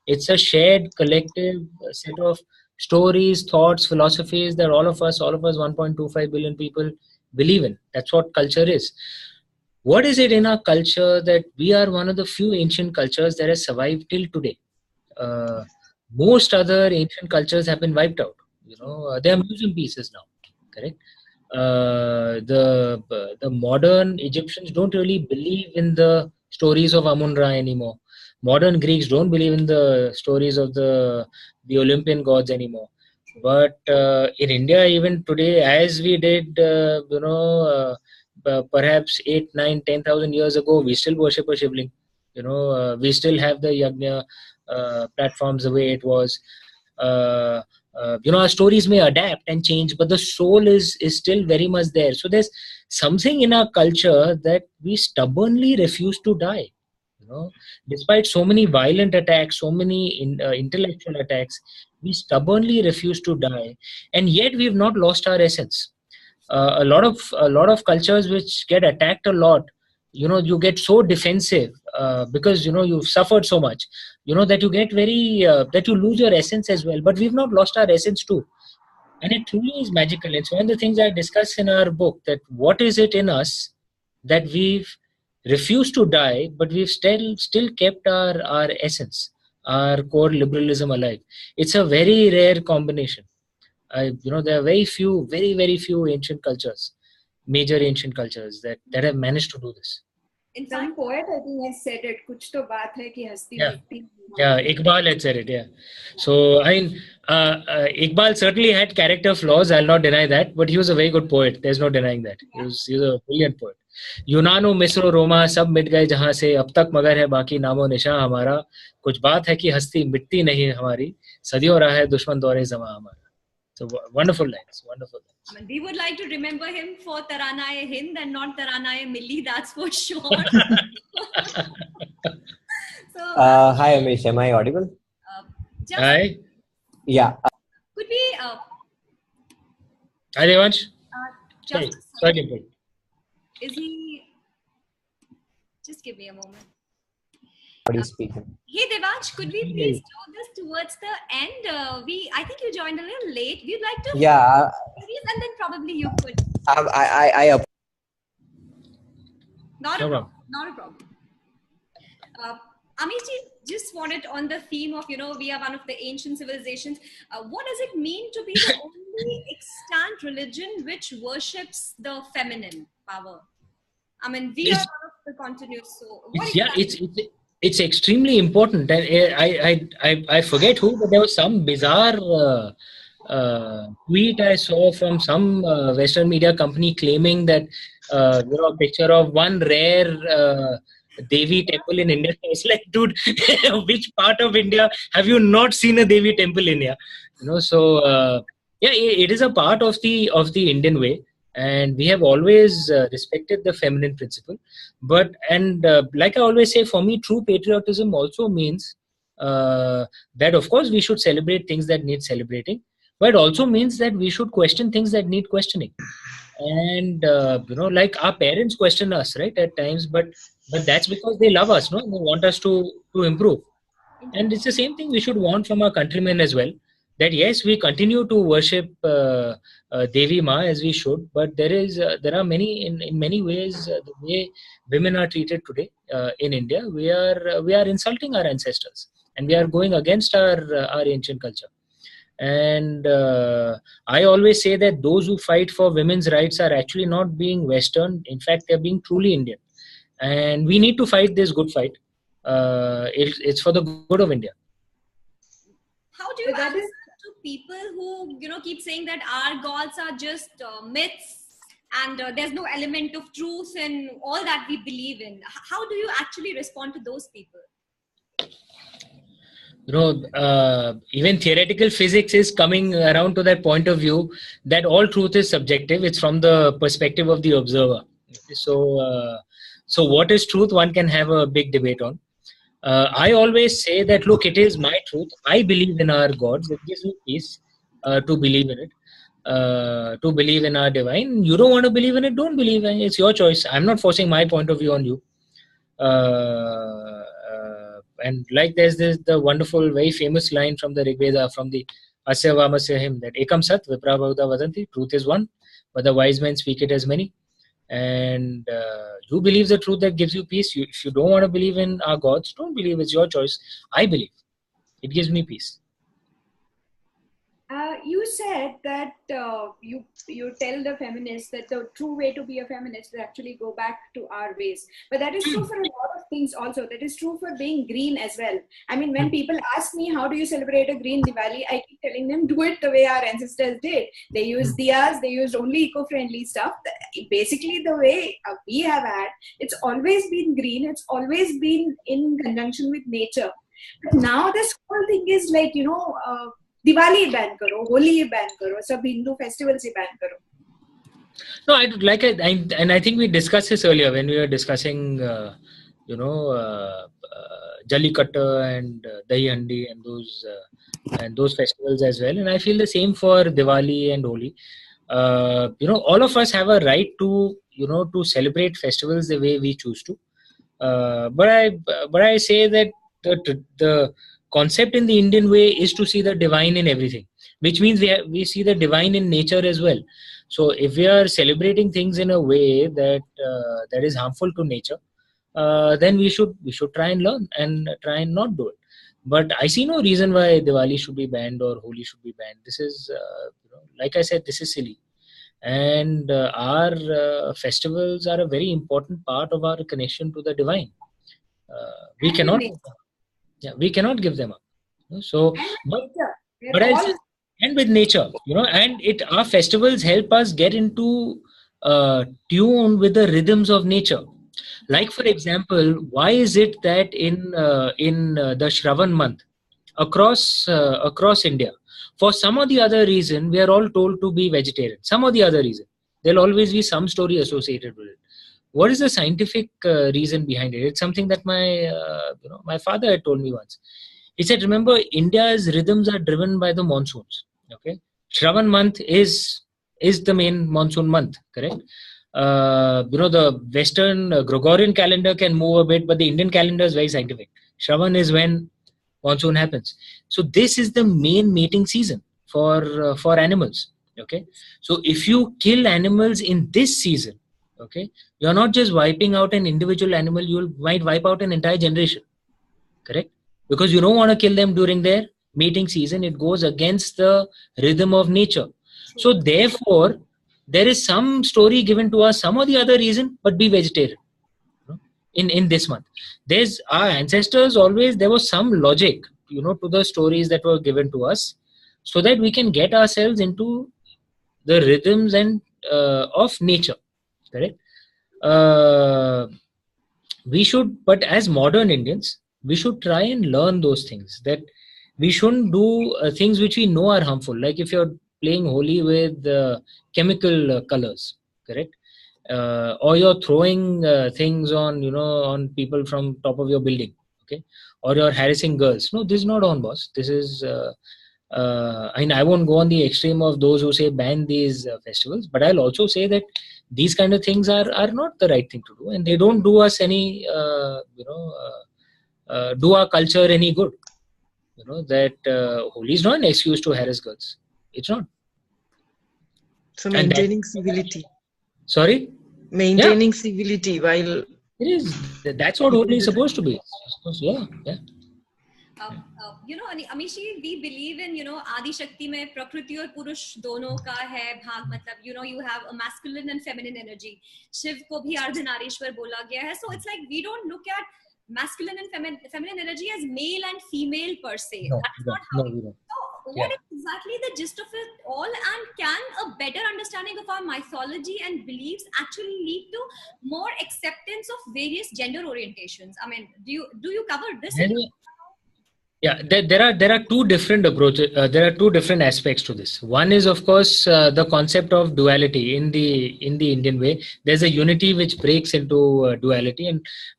It's a shared collective set of stories, thoughts, philosophies that all of us 1.25 billion people believe in. That's what culture is. What is it in our culture that we are one of the few ancient cultures that has survived till today? Most other ancient cultures have been wiped out. They are museum pieces now, correct? The modern Egyptians don't really believe in the stories of Amun-Ra anymore. Modern Greeks don't believe in the stories of the Olympian gods anymore. But in India, even today, as we did, perhaps 8, 9, 10,000 years ago, we still worship a Shivling. We still have the Yajna platforms the way it was. Our stories may adapt and change, but the soul is still very much there. So there's something in our culture that we stubbornly refuse to die. Despite so many violent attacks, so many intellectual attacks, we stubbornly refuse to die, and yet we've not lost our essence. A lot of cultures which get attacked a lot, you get so defensive because you've suffered so much, that you get very that you lose your essence as well. But we've not lost our essence too, and it truly is magical. It's one of the things I discuss in our book, that what is it in us that we've refused to die, but we've still kept our essence, our core liberalism alive. It's a very rare combination. There are very few ancient cultures, major ancient cultures that have managed to do this. In Some fact, poet, I think, has said it. Kuch to baat hai ki hasti Yeah. mitti. Yeah, Iqbal had said it. Yeah. So Iqbal certainly had character flaws. I'll not deny that, but he was a very good poet. There's no denying that. He was a brilliant poet. यूनानो मिस्र रोमा सब मिट गए जहां से, अब तक मगर है बाकी नामो निशान हमारा, कुछ बात है कि हस्ती मिटती नहीं हमारी, सदियों रहा है दुश्मन दौरे जमा हमारा. So wonderful lines. I mean, we would like to remember him for Tarana-e-Hind and not Tarana-e-Milli, that's for sure. So, Hi Amish, am I audible? just Hi. Yeah. could we Hi Devansh. just Hey, sorry, Dimple. is he? Just give me a moment. What are you speaking? Hey Devansh, could we please do this towards the end? I think you joined a little late. We'd like to Yeah. and then probably you could. I Not No a problem. problem. Not a problem. Amish, just wanted on the theme of, we are one of the ancient civilizations. What does it mean to be the only extant religion which worships the feminine power? I mean, we are one of the continuous. So, what Yeah, exactly? it's extremely important, and I forget who, but there was some bizarre tweet I saw from some Western media company claiming that a picture of one rare Devi temple in India. It's like, dude, which part of India have you not seen a Devi temple in here? So yeah, it is a part of the Indian way, and we have always respected the feminine principle. But like I always say, for me, true patriotism also means that of course we should celebrate things that need celebrating, but it also means that we should question things that need questioning. And like our parents question us, right, at times, but that's because they love us, no? They want us to improve. And it's the same thing we should want from our countrymen as well, that yes, we continue to worship Devi Ma as we should, but there are many in many ways the way women are treated today in India, we are insulting our ancestors, and we are going against our ancient culture. And I always say that those who fight for women's rights are actually not being Western. In fact, they're being truly Indian, and we need to fight this good fight. It's for the good of India. How do you answer to people who keep saying that our gods are just myths and there's no element of truth in all that we believe in? How do you actually respond to those people? Even theoretical physics is coming around to that point of view that all truth is subjective. It's from the perspective of the observer. So what is truth? One can have a big debate on. I always say that, look, it is my truth. I believe in our gods. It gives me peace to believe in it, to believe in our divine. You don't want to believe in it, don't believe in it. It's your choice. I'm not forcing my point of view on you. And like there's the wonderful, very famous line from the Rig Veda, from the Asya Vamasya hymn, that Ekam Sat Vipra Bhagavata Vadanti, truth is one, but the wise men speak it as many. And you believe the truth that gives you peace. If you don't want to believe in our gods, don't believe. It's your choice. I believe. It gives me peace. You said that you tell the feminists that the true way to be a feminist is actually go back to our ways. But that is true for a lot of things also. That is true for being green as well. I mean, when people ask me, how do you celebrate a green Diwali? I keep telling them do it the way our ancestors did. They used diyas, they used only eco-friendly stuff. Basically, the way we have had, it's always been green, it's always been in conjunction with nature. But now this whole thing is like, Diwali ban karo, Holi ban karo, sab Hindu festivals ban karo. No, and I think we discussed this earlier when we were discussing, Jallikattu and Dahi Handi and those festivals as well. And I feel the same for Diwali and Holi. All of us have a right to celebrate festivals the way we choose to. But I say that the concept in the Indian way is to see the divine in everything, which means we see the divine in nature as well. So if we are celebrating things in a way that is harmful to nature, then we should try and learn and try and not do it. But I see no reason why Diwali should be banned or Holi should be banned. This is, like I said, this is silly. And our festivals are a very important part of our connection to the divine. We cannot give them up. So, and with nature, and our festivals help us get into tune with the rhythms of nature. Like, for example, why is it that in the Shravan month across India, for some or the other reason, we are all told to be vegetarian. Some or the other reason, there'll always be some story associated with it. What is the scientific reason behind it? It's something that my father had told me once. He said, remember, India's rhythms are driven by the monsoons. Okay, Shravan month is the main monsoon month, correct? The Western Gregorian calendar can move a bit, but the Indian calendar is very scientific. Shravan is when monsoon happens. So this is the main mating season for animals. Okay, so if you kill animals in this season, okay, you're not just wiping out an individual animal, you might wipe out an entire generation, correct? Because you don't want to kill them during their mating season. It goes against the rhythm of nature. So therefore, there is some story given to us, some or the other reason, but be vegetarian. In this month, there's our ancestors always, there was some logic, to the stories that were given to us, so that we can get ourselves into the rhythms and of nature, correct? We should, but as modern Indians, we should try and learn those things, that we shouldn't do things which we know are harmful. Like if you're playing Holi with chemical colors, correct? Or you're throwing things on people from top of your building, okay? Or you're harassing girls. No, this is not on, boss. This is, I won't go on the extreme of those who say ban these festivals, but I'll also say that these kind of things are not the right thing to do, and they don't do us any, do our culture any good. That Holi is not an excuse to harass girls. It's not. So maintaining civility. Sorry? Maintaining civility while... It is. That's what Holi is supposed to be. Yeah. Amishi, we believe in, Adi Shakti mein Prakriti aur Purush dono ka hai bhag, matlab, you have a masculine and feminine energy. Shiv ko bhi Ardhanarishwar bola gaya hai. So it's like we don't look at masculine and feminine energy as male and female per se. No, that's not how we don't. So what is exactly the gist of it all, and can a better understanding of our mythology and beliefs actually lead to more acceptance of various gender orientations? I mean, do you cover this? Yeah, there are two different approaches. There are two different aspects to this. One is, of course, the concept of duality in the Indian way. There's a unity which breaks into duality,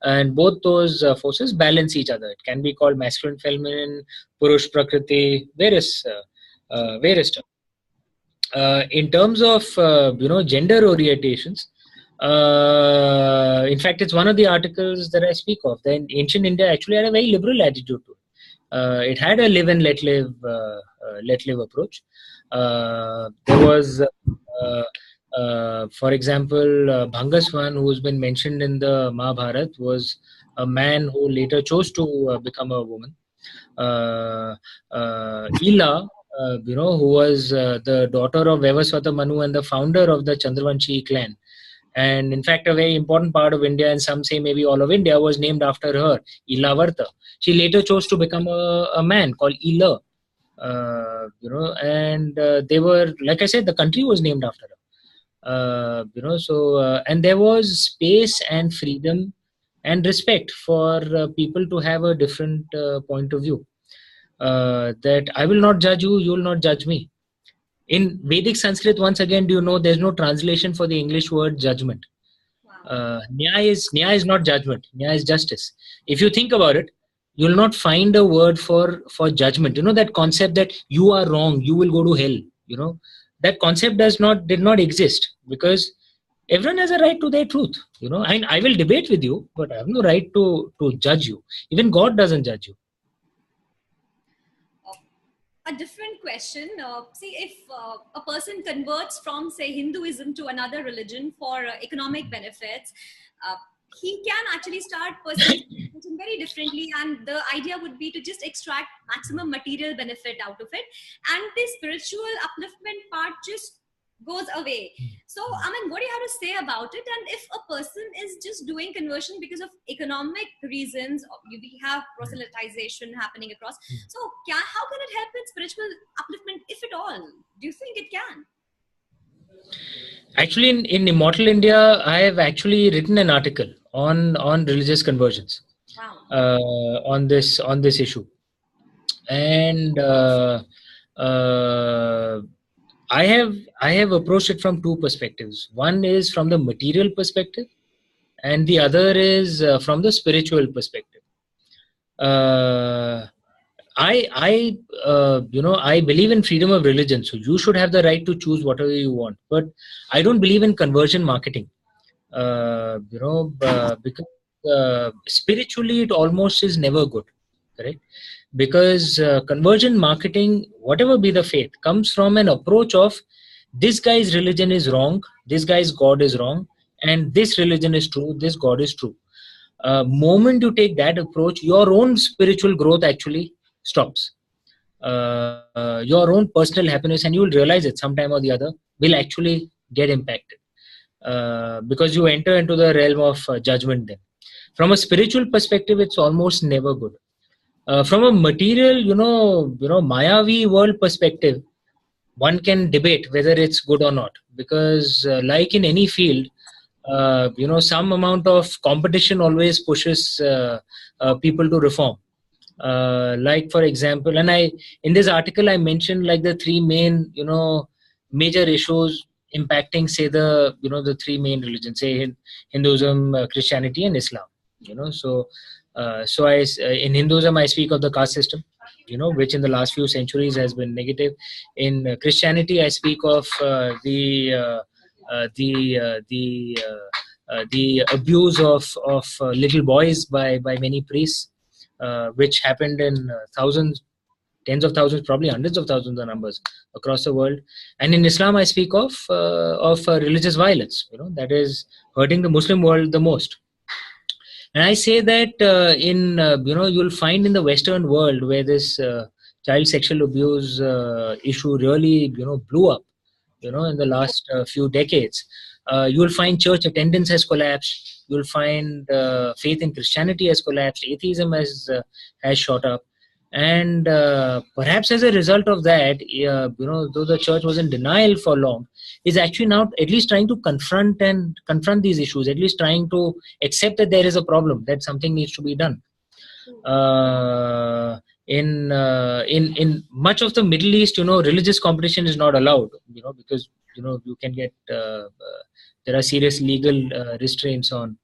and both those forces balance each other. It can be called masculine, feminine, Purush, Prakriti, various stuff. In terms of gender orientations, in fact, it's one of the articles that I speak of. Then ancient India actually had a very liberal attitude to it. It had a live and let live approach. There was, for example, Bhangaswan, who's been mentioned in the Mahabharata, was a man who later chose to become a woman. Ila, who was the daughter of Vevaswata Manu and the founder of the Chandravanshi clan. And in fact, a very important part of India, and some say maybe all of India, was named after her, Ilavarta. She later chose to become a man called Ila. And they were, like I said, the country was named after her. And there was space and freedom and respect for people to have a different point of view. That I will not judge you, you will not judge me. In Vedic Sanskrit, once again, do you know there's no translation for the English word judgment? Nyaya is not judgment. Nyaya is justice. If you think about it, you will not find a word for judgment. That concept that you are wrong, you will go to hell. That concept did not exist, because everyone has a right to their truth. I will debate with you, but I have no right to judge you. Even God doesn't judge you. A different question. See, if a person converts from, say, Hinduism to another religion for economic benefits, he can actually start pursuing religion very differently, and the idea would be to just extract maximum material benefit out of it, and the spiritual upliftment part just goes away. So, I mean, what do you have to say about it? And if a person is just doing conversion because of economic reasons, we have proselytization happening across. So, how can it help in spiritual upliftment, if at all? Do you think it can? Actually, in Immortal India, I have actually written an article on religious conversions. Wow. On this issue, and I have approached it from two perspectives. One is from the material perspective, and the other is from the spiritual perspective. I believe in freedom of religion, so you should have the right to choose whatever you want. But I don't believe in conversion marketing. Because spiritually it almost is never good, correct? Because conversion marketing, whatever be the faith, comes from an approach of this guy's religion is wrong, this guy's God is wrong, and this religion is true, this God is true. Moment you take that approach, your own spiritual growth actually stops. Your own personal happiness, and you will realize it sometime or the other, will actually get impacted. Because you enter into the realm of judgment then. From a spiritual perspective, it's almost never good. From a material, Mayavi world perspective, one can debate whether it's good or not, because like in any field, some amount of competition always pushes people to reform. Like, for example, and in this article I mentioned like the three main major issues impacting, say, the three main religions, say Hinduism, Christianity, and Islam. In Hinduism I speak of the caste system, which in the last few centuries has been negative. In Christianity I speak of the abuse of little boys by many priests, which happened in thousands, tens of thousands, probably hundreds of thousands of numbers across the world. And in Islam I speak of religious violence, that is hurting the Muslim world the most. And I say that you'll find in the Western world, where this child sexual abuse issue really blew up in the last few decades, you'll find church attendance has collapsed, you'll find faith in Christianity has collapsed, atheism has shot up. And perhaps as a result of that, though the church was in denial for long, is actually now at least trying to confront these issues, at least trying to accept that there is a problem, that something needs to be done. In much of the Middle East, religious competition is not allowed, because you can get there are serious legal restraints on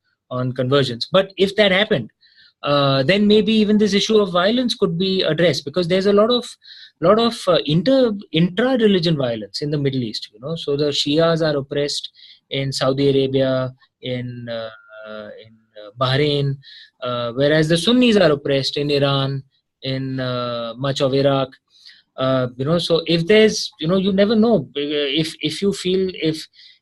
conversions. But if that happened, then maybe even this issue of violence could be addressed, because there's a lot of intra-religion violence in the Middle East. So the Shias are oppressed in Saudi Arabia, in Bahrain, whereas the Sunnis are oppressed in Iran, in much of Iraq. So if there's, you never know, if you feel,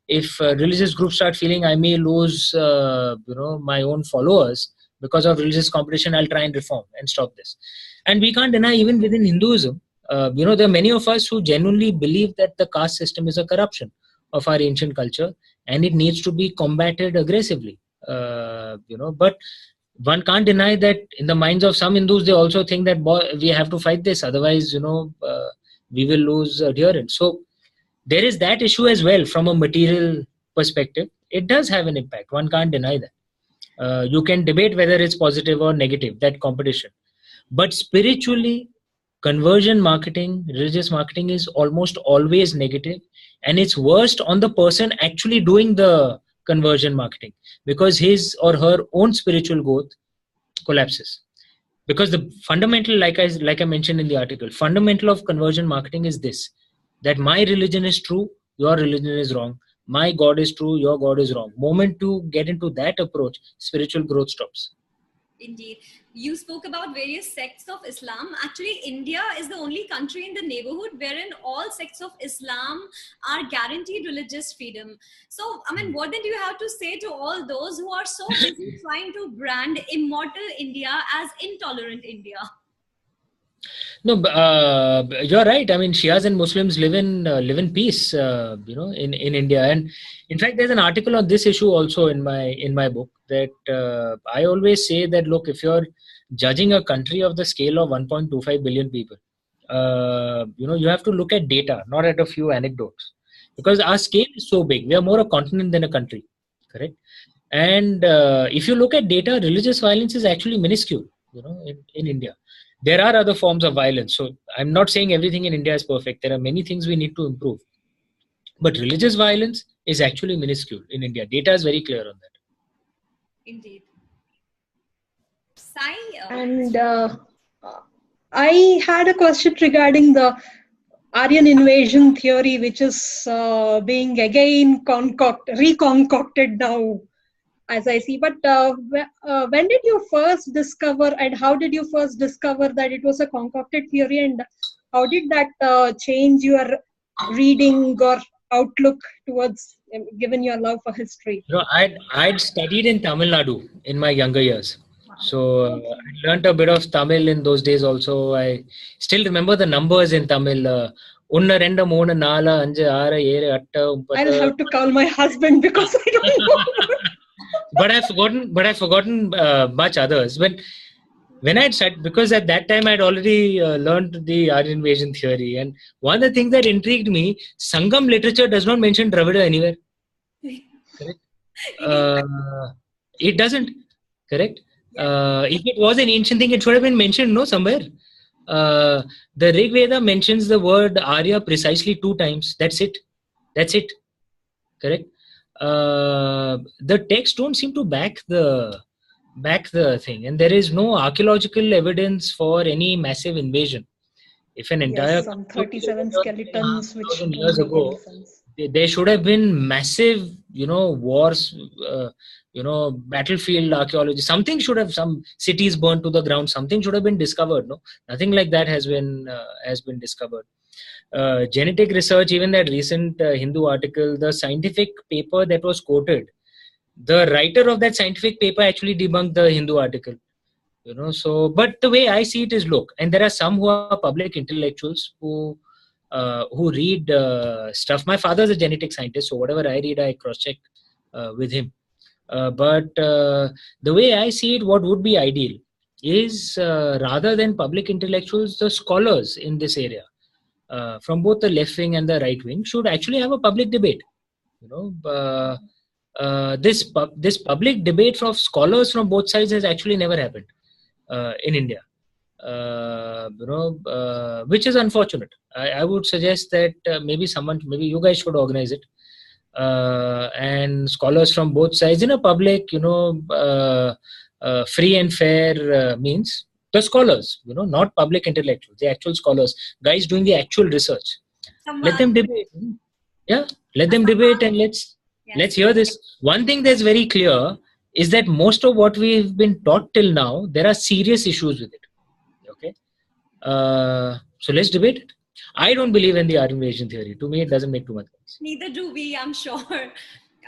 if religious groups start feeling I may lose my own followers because of religious competition, I'll try and reform and stop this. And we can't deny, even within Hinduism, there are many of us who genuinely believe that the caste system is a corruption of our ancient culture, and it needs to be combated aggressively. But one can't deny that in the minds of some Hindus, they also think that we have to fight this, otherwise, we will lose adherence. So there is that issue as well from a material perspective. It does have an impact. One can't deny that. You can debate whether it's positive or negative, that competition. But spiritually, conversion marketing, religious marketing is almost always negative, and it's worst on the person actually doing the conversion marketing, because his or her own spiritual growth collapses. Because the fundamental, like I mentioned in the article, fundamental of conversion marketing is this: that my religion is true, your religion is wrong. My God is true, your God is wrong. Moment to get into that approach, spiritual growth stops. Indeed. You spoke about various sects of Islam. Actually, India is the only country in the neighborhood wherein all sects of Islam are guaranteed religious freedom. So, I mean, what did you have to say to all those who are so busy trying to brand immortal India as intolerant India? No, you're right. I mean, Shias and Muslims live in peace, in India. And in fact, there's an article on this issue also in my book, that I always say that, look, if you're judging a country of the scale of 1.25 billion people, you have to look at data, not at a few anecdotes, because our scale is so big. We are more a continent than a country, correct? And if you look at data, religious violence is actually minuscule, in India. There are other forms of violence. So I'm not saying everything in India is perfect. There are many things we need to improve. But religious violence is actually minuscule in India. Data is very clear on that. Indeed. Sai, And I had a question regarding the Aryan invasion theory, which is being again reconcocted now, as I see. But when did you first discover, and how did you first discover that it was a concocted theory, and how did that change your reading or outlook towards, given your love for history? I'd studied in Tamil Nadu in my younger years. So I learned a bit of Tamil in those days also. I still remember the numbers in Tamil. Unna rendu moonu naala anju aaru ஏழு எட்டு ஒன்பது. I'll have to call my husband because I don't know. But I've forgotten much others. When I'd said, because at that time I'd already learned the Aryan invasion theory, and one of the things that intrigued me, Sangam literature does not mention Dravida anywhere. Correct? It doesn't. Correct? If it was an ancient thing, it should have been mentioned, no, somewhere. The Rig Veda mentions the word Arya precisely 2 times. That's it. Correct? The texts don't seem to back the thing, and there is no archaeological evidence for any massive invasion. If an entire some 37 skeletons, which years ago, there should have been massive, wars, battlefield archaeology. Something should have, some cities burned to the ground. Something should have been discovered. No, nothing like that has been discovered. Genetic research, even that recent Hindu article, the scientific paper that was quoted, the writer of that scientific paper actually debunked the Hindu article. So, but the way I see it is, look, and there are some who are public intellectuals who read stuff. My father is a genetic scientist, so whatever I read, I cross-check with him. But the way I see it, what would be ideal is, rather than public intellectuals, the scholars in this area, from both the left wing and the right wing, should actually have a public debate. This public debate of scholars from both sides has actually never happened in India, which is unfortunate. I would suggest that maybe you guys should organize it, and scholars from both sides in a public, free and fair means. The scholars, not public intellectuals, the actual scholars, guys doing the actual research. Let them debate. Yeah, let them debate, and let's hear this. One thing that's very clear is that most of what we've been taught till now, there are serious issues with it. Okay, so let's debate it. I don't believe in the Aryan invasion theory. To me, it doesn't make too much sense. Neither do we, I'm sure.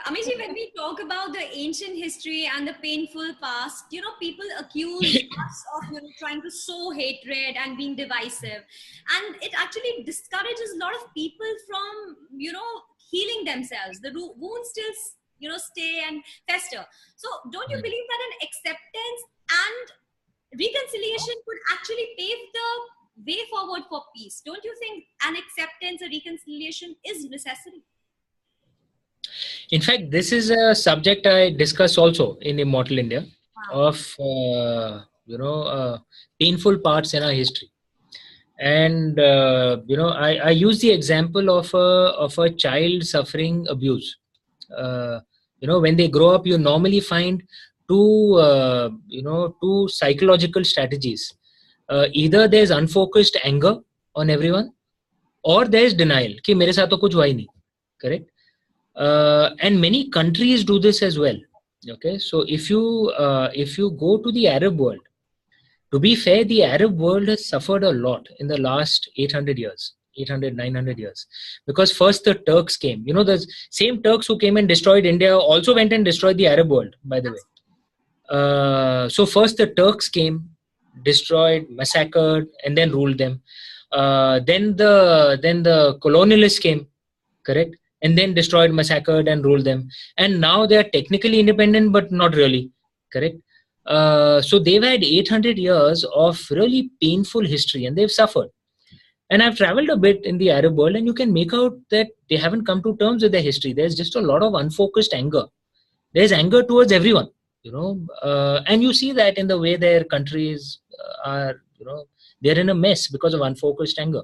Amish, when we talk about the ancient history and the painful past, people accuse us of trying to sow hatred and being divisive, and it actually discourages a lot of people from healing themselves. The wound still stay and fester. So don't you believe that an acceptance and reconciliation could actually pave the way forward for peace? Don't you think an acceptance or reconciliation is necessary? In fact, this is a subject I discuss also in Immortal India of painful parts in our history. And I use the example of a child suffering abuse. When they grow up, you normally find two psychological strategies. Either there's unfocused anger on everyone, or there's denial कि मेरे साथ तो कुछ हुआ ही नहीं. Correct? And many countries do this as well. Okay, so if you go to the Arab world, to be fair, the Arab world has suffered a lot in the last 800 years, 900 years. Because first the Turks came. The same Turks who came and destroyed India also went and destroyed the Arab world, by the way. So first the Turks came, destroyed, massacred, and then ruled them. Then the colonialists came, correct? And then destroyed, massacred, and ruled them. And now they are technically independent, but not really, correct? So they've had 800 years of really painful history, and they've suffered. And I've traveled a bit in the Arab world, and you can make out that they haven't come to terms with their history. There's just a lot of unfocused anger. There's anger towards everyone, and you see that in the way their countries are, they're in a mess because of unfocused anger.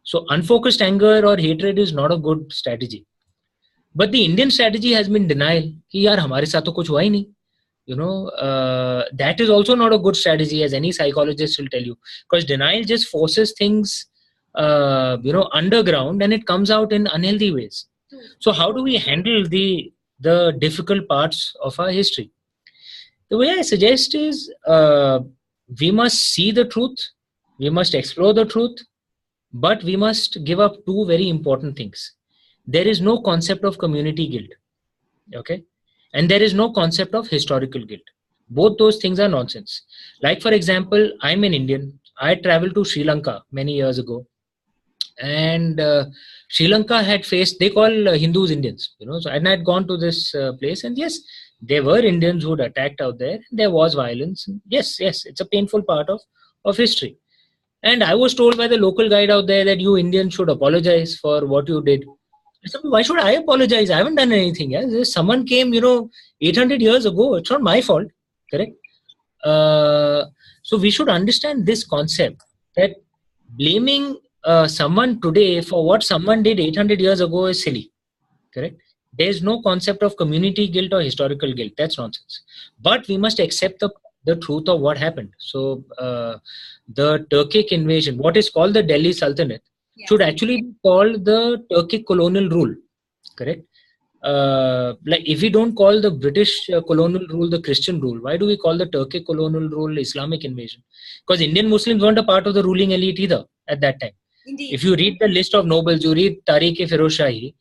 So unfocused anger or hatred is not a good strategy. But the Indian strategy has been denial. कि यार हमारे साथ तो कुछ हुआ ही नहीं. That is also not a good strategy, as any psychologist will tell you, because denial just forces things, underground, and it comes out in unhealthy ways. So how do we handle the difficult parts of our history? The way I suggest is we must see the truth, we must explore the truth, but we must give up two very important things. There is no concept of community guilt, okay? And there is no concept of historical guilt. Both those things are nonsense. Like, for example, I'm an Indian. I traveled to Sri Lanka many years ago. And Sri Lanka had faced, they call Hindus Indians, So I had gone to this place, and yes, there were Indians who'd attacked out there. There was violence. Yes, it's a painful part of history. And I was told by the local guide out there that you Indians should apologize for what you did. I said, why should I apologize? I haven't done anything. Yeah? Someone came, 800 years ago. It's not my fault. Correct? So we should understand this concept that blaming someone today for what someone did 800 years ago is silly. Correct? There is no concept of community guilt or historical guilt. That's nonsense. But we must accept the truth of what happened. So the Turkic invasion, what is called the Delhi Sultanate, should actually be called the Turkic colonial rule. Correct? Like if we don't call the British colonial rule the Christian rule, why do we call the Turkic colonial rule Islamic invasion? Because Indian Muslims weren't a part of the ruling elite either at that time. Indeed. If you read the list of nobles, you read Tariq-e-Firoz Shahi,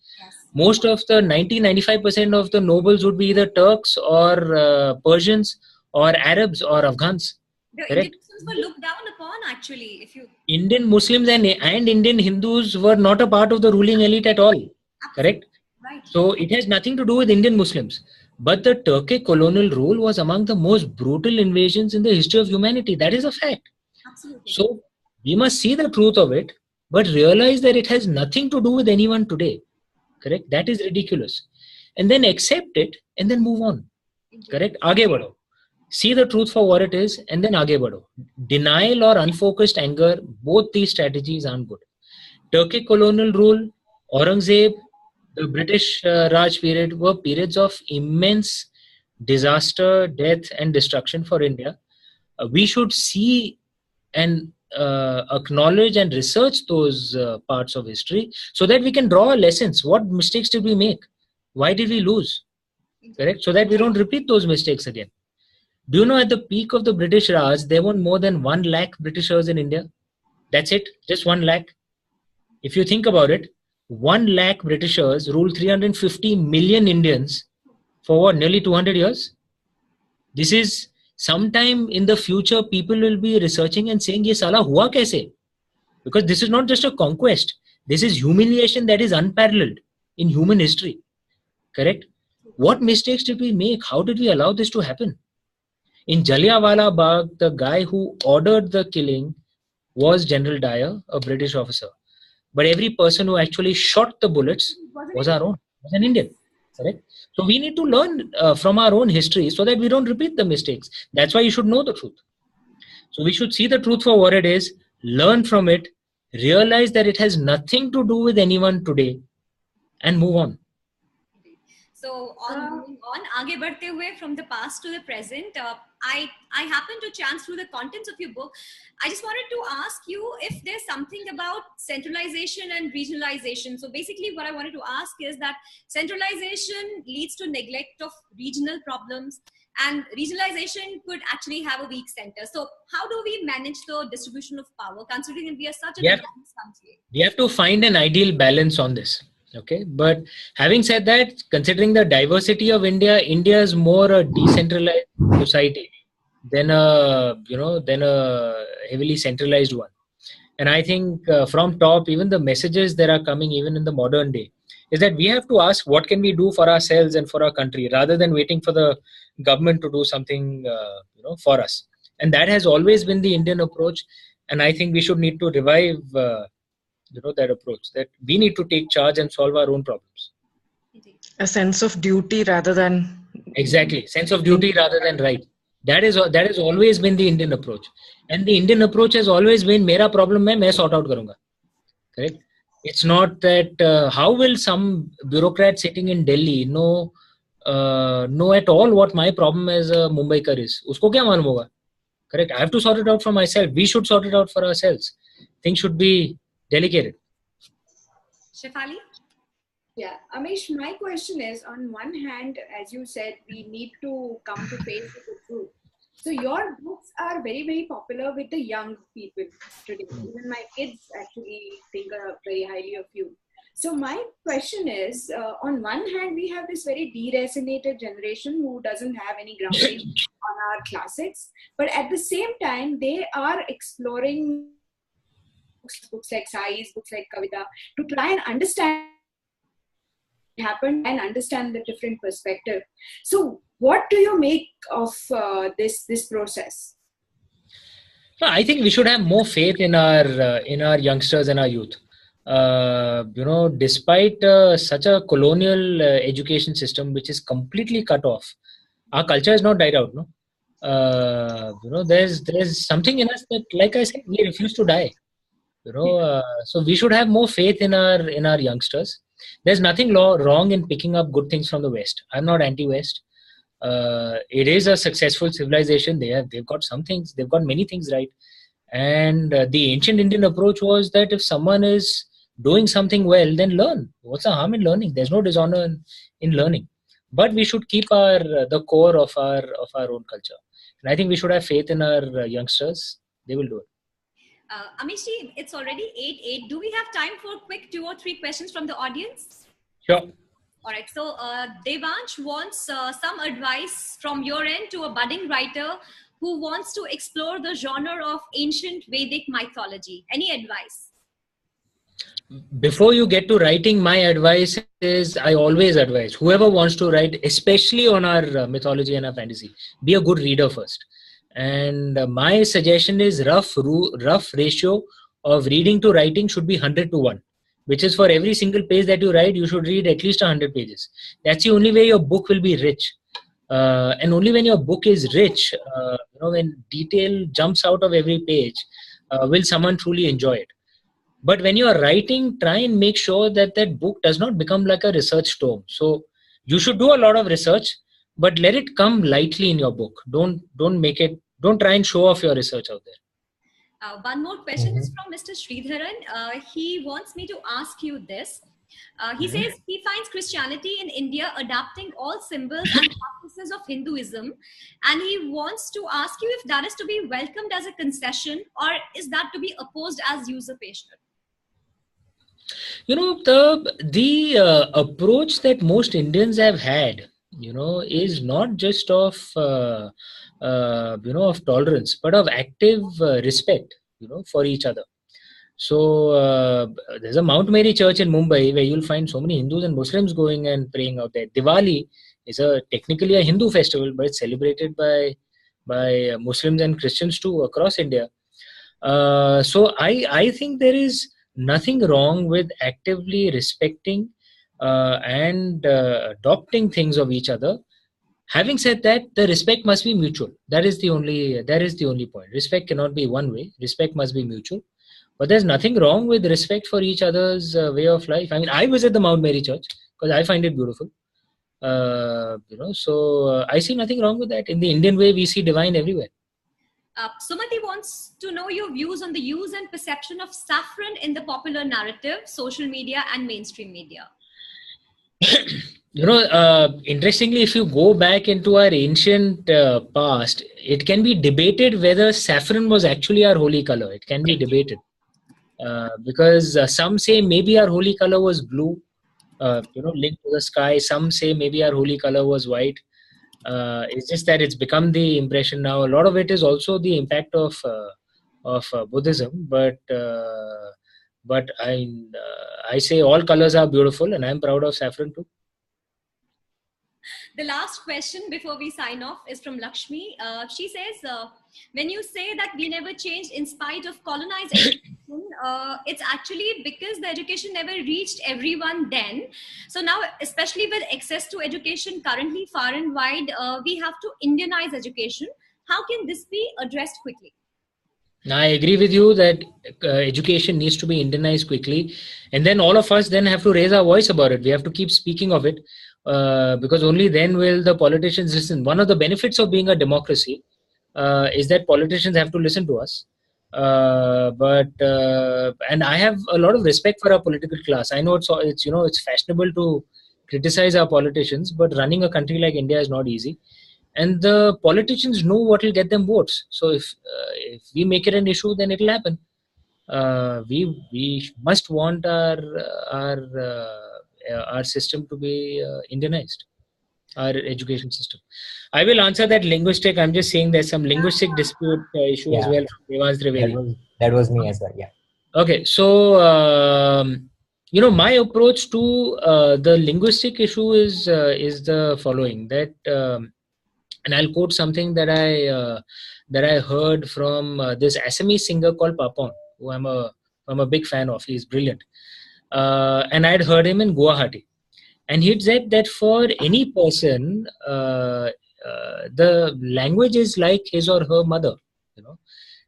most of the 90-95% of the nobles would be either Turks or Persians or Arabs or Afghans. The correct? Indian Muslims were looked down upon, actually. Indian Muslims and Indian Hindus were not a part of the ruling elite at all. Absolutely. Correct? Right. So it has nothing to do with Indian Muslims. But the Turkic colonial rule was among the most brutal invasions in the history of humanity. That is a fact. Absolutely. So we must see the truth of it, but realize that it has nothing to do with anyone today. Correct? That is ridiculous. And then accept it and then move on. Indeed. Correct? Aage badho. See the truth for what it is and then aage badho. Denial or unfocused anger, both these strategies aren't good. Turkic colonial rule, Aurangzeb, the British Raj period were periods of immense disaster, death and destruction for India. We should see and acknowledge and research those parts of history so that we can draw lessons. What mistakes did we make? Why did we lose? Correct? So that we don't repeat those mistakes again. Do you know at the peak of the British Raj, there weren't more than 1 lakh Britishers in India? That's it. Just 1 lakh. If you think about it, 1 lakh Britishers ruled 350 million Indians for what, nearly 200 years? This is sometime in the future, people will be researching and saying, ye sala hua kaise? Because this is not just a conquest. This is humiliation that is unparalleled in human history. Correct? What mistakes did we make? How did we allow this to happen? In Jallianwala Bagh, the guy who ordered the killing was General Dyer, a British officer. But every person who actually shot the bullets was our own, was an Indian. Correct? So we need to learn from our own history so that we don't repeat the mistakes. That's why you should know the truth. So we should see the truth for what it is, learn from it, realize that it has nothing to do with anyone today, and move on. So moving on, आगे बढ़ते हुए from the past to the present, I happened to chance through the contents of your book. I just wanted to ask you if there's something about centralization and regionalization. So basically what I wanted to ask is that centralization leads to neglect of regional problems, and regionalization could actually have a weak center. So how do we manage the distribution of power, considering that we are such a diverse country? We have to find an ideal balance on this. Okay, but having said that, considering the diversity of India, India is more a decentralized society than a heavily centralized one. And I think from top, even the messages that are coming even in the modern day is that we have to ask what can we do for ourselves and for our country, rather than waiting for the government to do something for us. And that has always been the Indian approach, and I think we should need to revive that approach, that we need to take charge and solve our own problems. A sense of duty rather than... Exactly, sense of duty rather than right. That has always been the Indian approach, and the Indian approach has always been mera problem hai, main sort out karunga. Correct? It's not that how will some bureaucrat sitting in Delhi know at all what my problem as a Mumbaikar is? Usko kya malum hoga? Correct? I have to sort it out for myself. We should sort it out for ourselves. Things should be delegated. Shefali? Yeah, Amish, my question is, on one hand, as you said, we need to come to face with the truth. So your books are very, very popular with the young people today. Even my kids actually think very highly of you. So my question is, on one hand, we have this very deracinated generation who doesn't have any grounding on our classics, but at the same time, they are exploring books like Sai's, books like Kavita, to try and understand what happened and understand the different perspective. So what do you make of this process? I think we should have more faith in our youngsters and our youth. Despite such a colonial education system which is completely cut off, our culture has not died out. No, there's something in us that, like I said, we refuse to die. So we should have more faith in our youngsters. There's nothing wrong in picking up good things from the West. I'm not anti-West. It is a successful civilization. They've got some things. They've got many things right. And the ancient Indian approach was that if someone is doing something well, then learn. What's the harm in learning? There's no dishonor in learning. But we should keep the core of our own culture. And I think we should have faith in our youngsters. They will do it. Amishi, it's already 8:08. Do we have time for quick 2 or 3 questions from the audience? Sure. All right. So Devansh wants some advice from your end to a budding writer who wants to explore the genre of ancient Vedic mythology. Any advice? Before you get to writing, my advice is, I always advise whoever wants to write, especially on our mythology and our fantasy, be a good reader first. And my suggestion is rough ratio of reading to writing should be 100 to 1, which is for every single page that you write, you should read at least 100 pages. That's the only way your book will be rich. And only when your book is rich, when detail jumps out of every page, will someone truly enjoy it. But when you are writing, try and make sure that that book does not become like a research tome. So you should do a lot of research, but let it come lightly in your book. Don't try and show off your research out there. One more question is from Mr. Sridharan. He wants me to ask you this. He says he finds Christianity in India adapting all symbols and practices of Hinduism, and he wants to ask you if that is to be welcomed as a concession, or is that to be opposed as usurpation? The approach that most Indians have had, is not just of tolerance, but of active respect, for each other. So there's a Mount Mary church in Mumbai where you'll find so many Hindus and Muslims going and praying out there. Diwali is technically a Hindu festival, but it's celebrated by Muslims and Christians too across India. So I think there is nothing wrong with actively respecting and adopting things of each other. Having said that, the respect must be mutual. That is the only point. Respect cannot be one way. Respect must be mutual. But there's nothing wrong with respect for each other's way of life. I mean, I visit the Mount Mary Church because I find it beautiful. So I see nothing wrong with that. In the Indian way, we see divine everywhere. Sumati wants to know your views on the use and perception of saffron in the popular narrative, social media, and mainstream media. Interestingly, if you go back into our ancient past, it can be debated whether saffron was actually our holy color. It can be debated. Because some say maybe our holy color was blue, linked to the sky. Some say maybe our holy color was white. It's just that it's become the impression now. A lot of it is also the impact of Buddhism, but I say all colors are beautiful, and I'm proud of saffron too. The last question before we sign off is from Lakshmi. She says, when you say that we never changed in spite of colonized education, it's actually because the education never reached everyone then. So now, especially with access to education currently far and wide, we have to Indianize education. How can this be addressed quickly? I agree with you that education needs to be Indianized quickly. And then all of us then have to raise our voice about it. We have to keep speaking of it. Because only then will the politicians listen. One of the benefits of being a democracy is that politicians have to listen to us. And I have a lot of respect for our political class. I know it's fashionable to criticize our politicians, but running a country like India is not easy. And the politicians know what will get them votes. So if we make it an issue, then it will happen. We must want our system to be Indianized, our education system. I will answer that linguistic. I'm just saying there's some linguistic dispute issue as well from Devas Trivedi. That was me as well, yeah. Okay, so, my approach to the linguistic issue is the following, that, and I'll quote something that I heard from this Assamese singer called Papon, who I'm a big fan of. He's brilliant. And I'd heard him in Guwahati, and he'd said that for any person, the language is like his or her mother,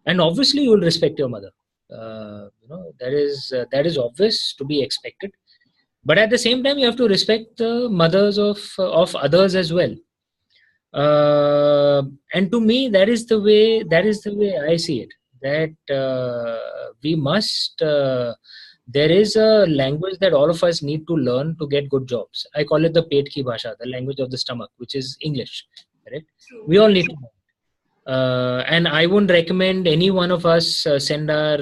and obviously you will respect your mother. That is obvious, to be expected. But at the same time, you have to respect the mothers of others as well. And to me, that is the way I see it. That we must. There is a language that all of us need to learn to get good jobs. I call it the Pet Ki Bhasha, the language of the stomach, which is English. Correct? We all need to learn. And I wouldn't recommend any one of us send our,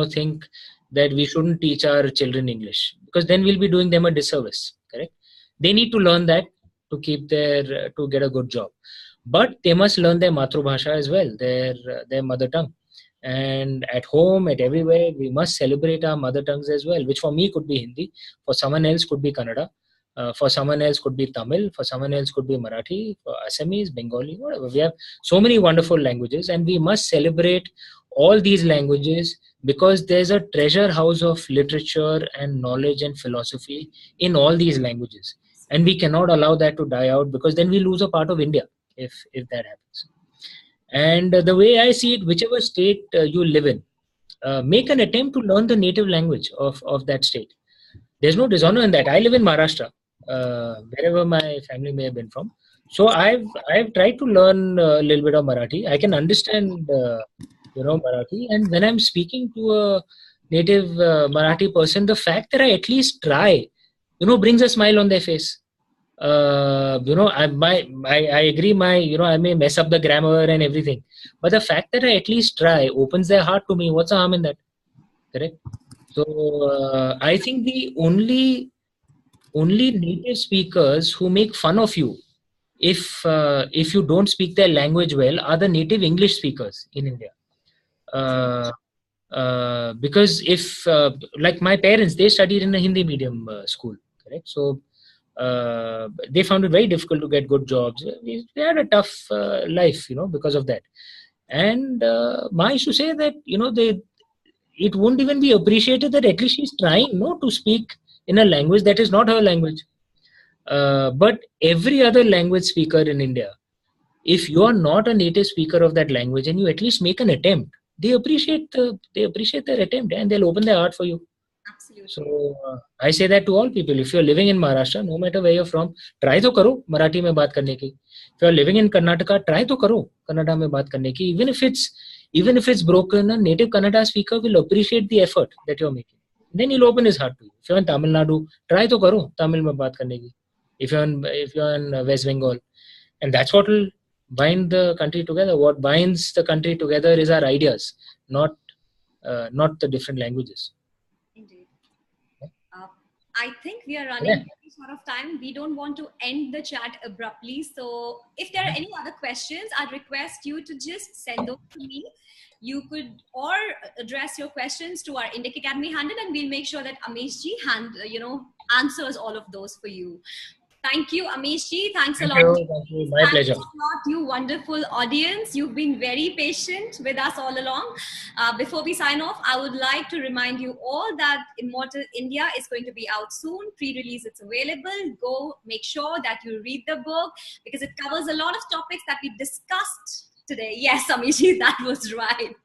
think that we shouldn't teach our children English, because then we'll be doing them a disservice. Correct? They need to learn that to get a good job. But they must learn their Matrubhasha as well, their mother tongue. And at home, at everywhere, we must celebrate our mother tongues as well, which for me could be Hindi, for someone else could be Kannada, for someone else could be Tamil, for someone else could be Marathi, for Assamese, Bengali, whatever. We have so many wonderful languages, and we must celebrate all these languages, because there's a treasure house of literature and knowledge and philosophy in all these languages. And we cannot allow that to die out, because then we lose a part of India if that happens. And the way I see it, whichever state you live in, make an attempt to learn the native language of that state. There's no dishonor in that. I live in Maharashtra, wherever my family may have been from. So I've tried to learn a little bit of Marathi. I can understand, Marathi. And when I'm speaking to a native Marathi person, the fact that I at least try, brings a smile on their face. I agree. I may mess up the grammar and everything, but the fact that I at least try opens their heart to me. What's the harm in that? Correct. So I think the only native speakers who make fun of you if you don't speak their language well are the native English speakers in India. Because if like my parents, they studied in a Hindi medium school, correct? So they found it very difficult to get good jobs. They had a tough life, because of that. And Ma used to say that it won't even be appreciated that at least she's trying to speak in a language that is not her language. But every other language speaker in India, if you are not a native speaker of that language and you at least make an attempt, they appreciate their attempt and they'll open their heart for you. Absolutely. So I say that to all people. If you're living in Maharashtra, no matter where you're from, try to karo Marathi mein baat karne ki. If you're living in Karnataka, try to karo Kannada mein baat karne ki. Even if it's broken, a native Kannada speaker will appreciate the effort that you're making. Then he'll open his heart to you. If you're in Tamil Nadu, try to karo Tamil mein baat karne ki. If you're in West Bengal, and that's what will bind the country together. What binds the country together is our ideas, not the different languages. Indeed. I think we are running out of time. We don't want to end the chat abruptly. So if there are any other questions, I'd request you to just send those to me. You could or address your questions to our Indic Academy handle, and we'll make sure that Amish ji answers all of those for you. Thank you, Amish ji. Thanks a lot. Thank you. My pleasure. Thanks a lot, you wonderful audience. You've been very patient with us all along. Before we sign off, I would like to remind you all that Immortal India is going to be out soon. Pre-release, it's available. Go make sure that you read the book because it covers a lot of topics that we discussed today. Yes, Amish, that was right.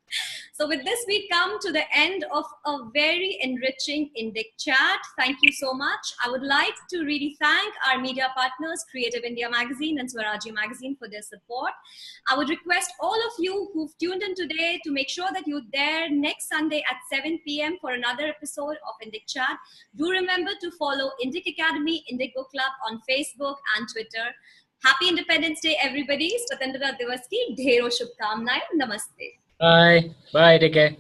So with this, we come to the end of a very enriching Indic chat. Thank you so much. I would like to really thank our media partners, Creative India Magazine and Swarajya Magazine, for their support. I would request all of you who've tuned in today to make sure that you're there next Sunday at 7 p.m. for another episode of Indic Chat. Do remember to follow Indic Academy, Indic Book Club on Facebook and Twitter. Happy Independence Day, everybody. Swatantrata Divas ki dhero shubhkamnaएं. Namaste. Bye. Take care.